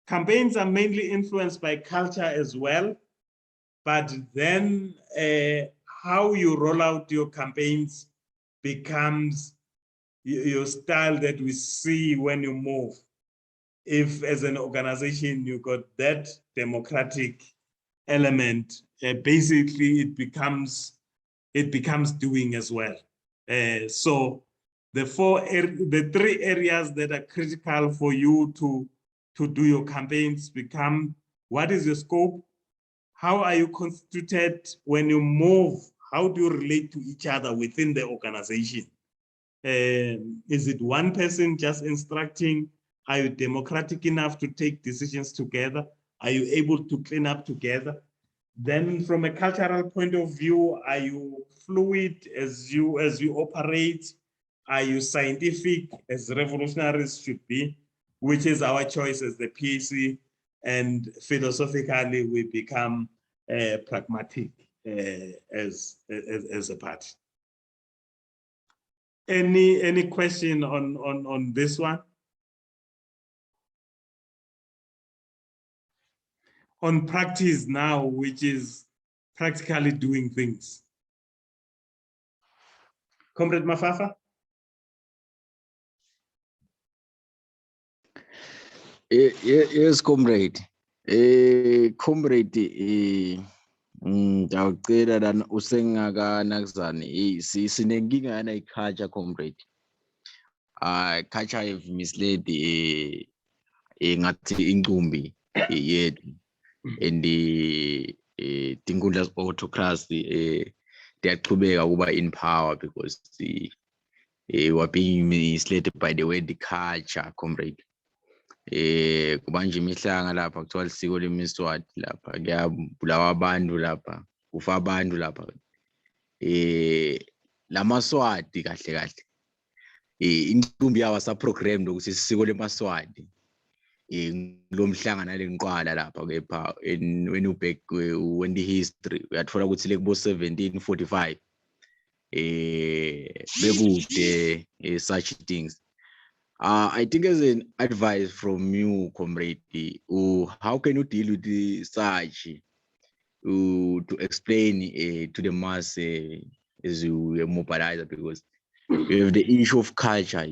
Campaigns are mainly influenced by culture as well, but then how you roll out your campaigns becomes your style that we see when you move. If as an organization you got that democratic element, basically it becomes doing as well. So the three areas that are critical for you to do your campaigns become: what is your scope? How are you constituted when you move? How do you relate to each other within the organization? Is it one person just instructing? Are you democratic enough to take decisions together? Are you able to clean up together? Then from a cultural point of view, are you fluid as you operate? Are you scientific as revolutionaries should be, which is our choice as the PAC? and philosophically we become pragmatic as a party. Any question on this one? On practice now, which is practically doing things. Comrade Mafafa? Yes, comrade. Comrade, ngiyacela lana usengakanakuzani sinenkinga yana iculture, comrade. Culture have misled ngathi incumbi yethu and tinkundla autocracy tiyachubeka kuba in power because we're being misled by the way the culture, comrade. Kubanje imihlanga lapha kuthiwa lisiko lemiswati lapha kuyabulawa abantu lapha kufa abantu lapha lamaswati kahle kahle incumbi yawo sa-programmed ukuthi isiko lemaswati lomhlanga nalenqwala lapha kepha when you back when the history uyathola ukuthi lekubo 1745 bekude such things. I think as an advice from you, comrade, how can you deal with such to explain to the mass as you mobilize, because you have the issue of culture.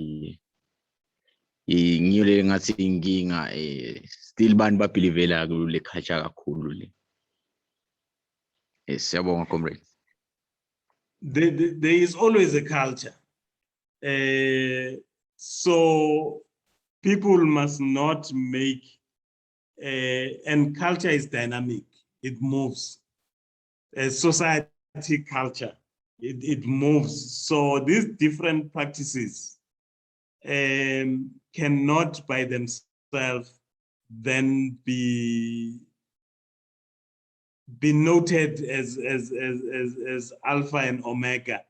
Still ban bapilivela le culture kakhulu le. Yes, siyabonga, comrade. There is always a culture. So people must not make, and culture is dynamic, it moves. Society culture, it moves. So these different practices cannot by themselves then be noted as alpha and omega.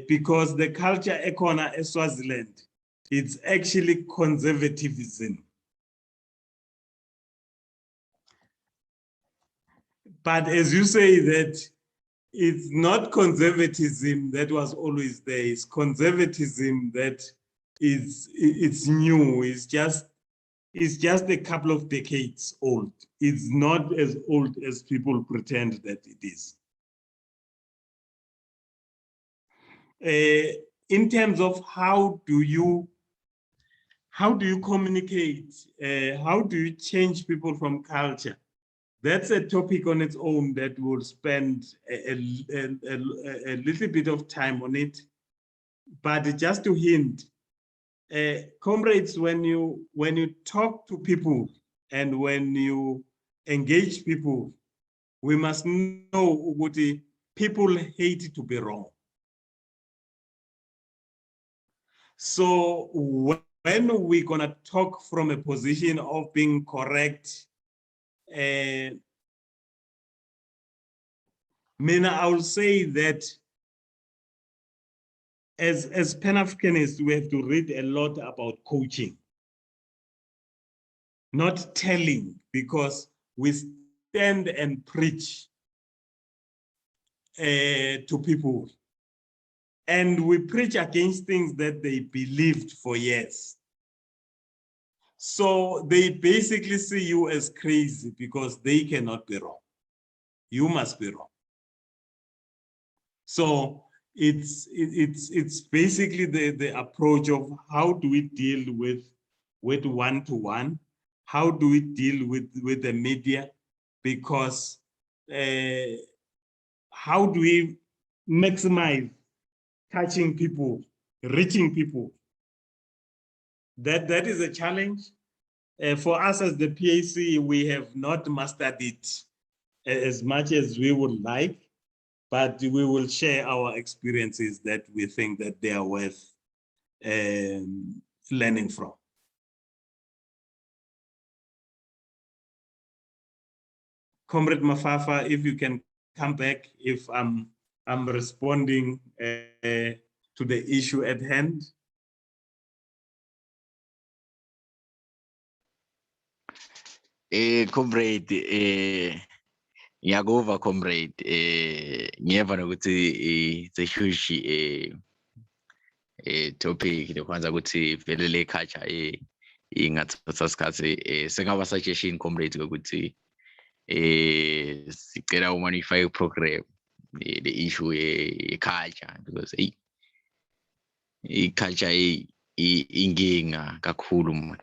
Because the culture ekhona eSwaziland, it's actually conservatism. But as you say that it's not conservatism that was always there, it's conservatism that it's new, it's just a couple of decades old. It's not as old as people pretend that it is. In terms of how do you communicate, how do you change people from culture? That's a topic on its own that will spend a little bit of time on it. But just to hint, comrades, when you talk to people and when you engage people, we must know what people hate to be wrong. So when we're gonna talk from a position of being correct, I will say that as Pan-Africanists, we have to read a lot about coaching, not telling, because we stand and preach to people. And we preach against things that they believed for years. So they basically see you as crazy because they cannot be wrong. You must be wrong. So it's basically the approach of how do we deal with one-to-one? How do we deal with the media? Because how do we maximize touching people, reaching people? That is a challenge. For us as the PAC, we have not mastered it as much as we would like, but we will share our experiences that we think that they are worth learning from. Comrade Mafafa, if you can come back, if I'm responding to the issue at hand. Comrade, ngiyakova comrade, ngiyeva nokuthi it's a huge topic lokwenza ukuthi vele le culture ingathatha isikhathi sengaba suggestion comrade ukuthi sicela uma nifake program the issue culture because culture inkinga kakhulu manje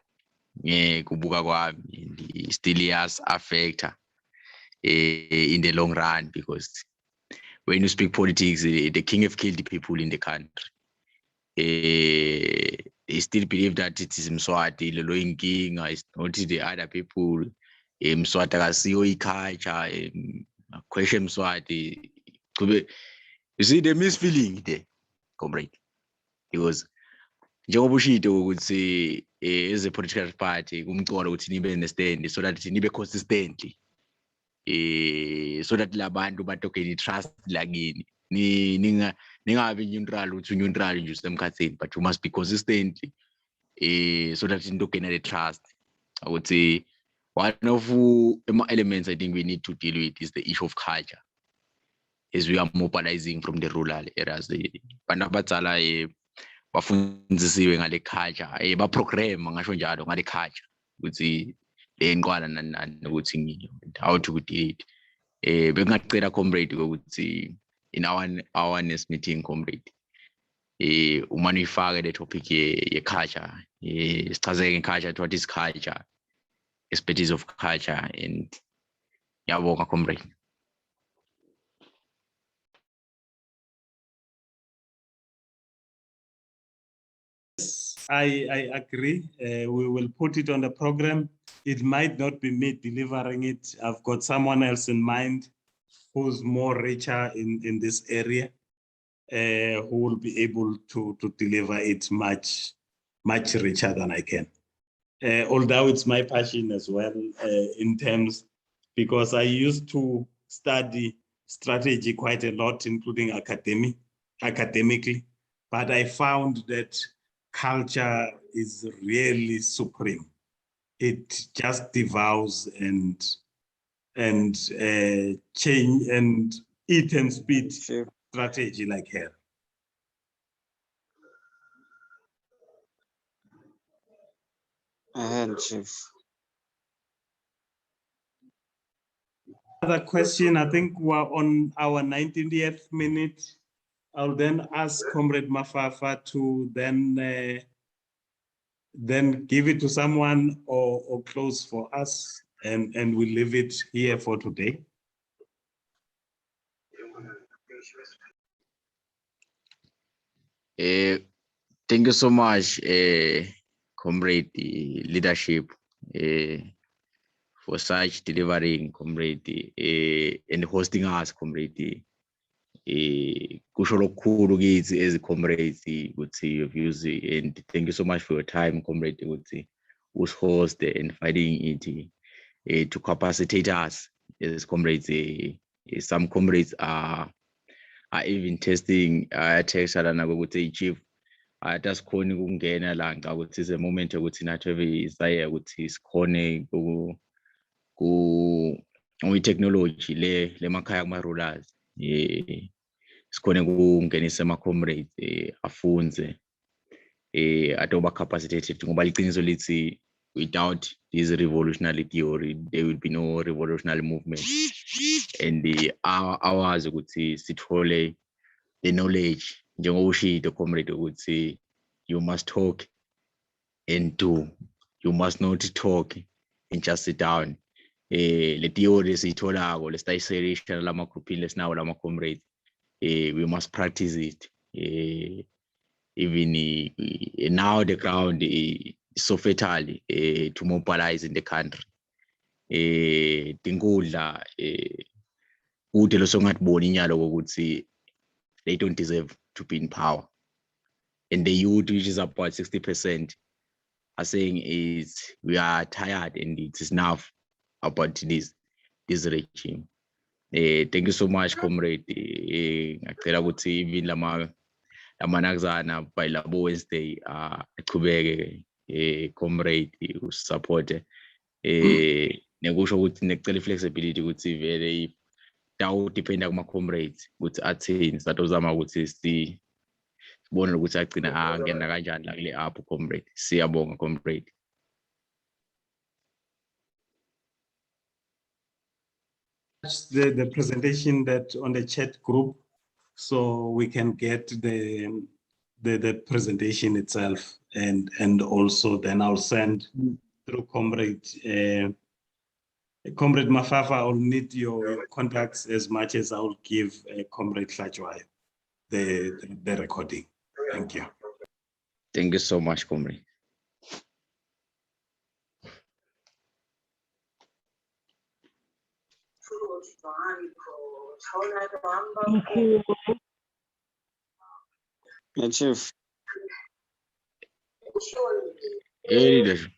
ngekubuka kwami and still yes affecta in the long run because when you speak politics the king have killed the people in the country. They still believe that it is Mswati lo inkinga is not the other people. Mswati akasiyo iculture question Mswati. You see the misfeeling there, comrade, because njengoba ushito ukuthi as a political party kumcolo ukuthi nibe understand so that nibe consistently so that labantu batokeni trust lakini ningabi neutral uthi neutral nje usemkhathini but you must be consistent so that into gain the trust. I would say one of the elements I think we need to deal with is the issue of culture as we are mobilizing from the rural areas. Bantu abadala bafundisiwe ngale culture ba program ngasho njalo ngale culture ukuthi le nqwala nani ukuthi how to deal it. Bengacela comrade ukuthi in our awareness meeting comrade uma nifake le topic ye culture sichazeke culture, what is culture, expertise of culture, and yabonga comrade. I agree. We will put it on the program. It might not be me delivering it. I've got someone else in mind who's more richer in this area, who will be able to deliver it much richer than I can. Although it's my passion as well in terms, because I used to study strategy quite a lot, including academically, but I found that culture is really supreme. It just devours and change and eat and speed strategy like hell. Chief. Another question, I think we're on our 90th minute. I'll then ask Comrade Mafafa to then give it to someone or close for us, and we'll leave it here for today. Thank you so much, comrade leadership, for such delivering, comrade, and hosting us, comrade. Kusho lokukhulu kithi as comrades ukuthi your views, and thank you so much for your time, comrade, ukuthi host and fighting it to capacitate us as comrades. Some comrades are even testing textana ukuthi chief atasikhona ukungena la nqa ukuthi is a moment ukuthi nathi isaya ukuthi sikhone ku technology le makhaya kuma rurals sikhone ukungenisa ama comrades afunze atoba capacitated ngoba liqiniso lithi without this revolutionary theory there will be no revolutionary movement, and ours ukuthi sithole the knowledge njengoba ushito comrade ukuthi you must talk and do, you must not talk and just sit down. Le theory sitholako lesitayiserisha lama groupini lesinawo lama comrades, we must practice it. Even now the ground is so fertile to mobilize in the country. Tinkudla kude losongatiboni inyalo ukuthi they don't deserve to be in power, and the youth, which is about 60%, are saying is we are tired and it is enough about this regime. Thank you so much, comrade. Ngicela ukuthi even lamanakazana by labo Wednesday aqhubeke comrade support ne ngikusho ukuthi necela flexibility ukuthi vele dependa kuma comrades ukuthi athini satozama ukuthi sibone ukuthi agcina angena kanjani la kule app comrade. Siyabonga comrade. The presentation that on the chat group, so we can get the presentation itself, and also then I'll send through comrade Comrade Mafafa. I'll need your contacts as much as I'll give Comrade Hlajwayo the recording. Thank you. Thank you so much, comrade. Yeah, Chief. Hey, leadership.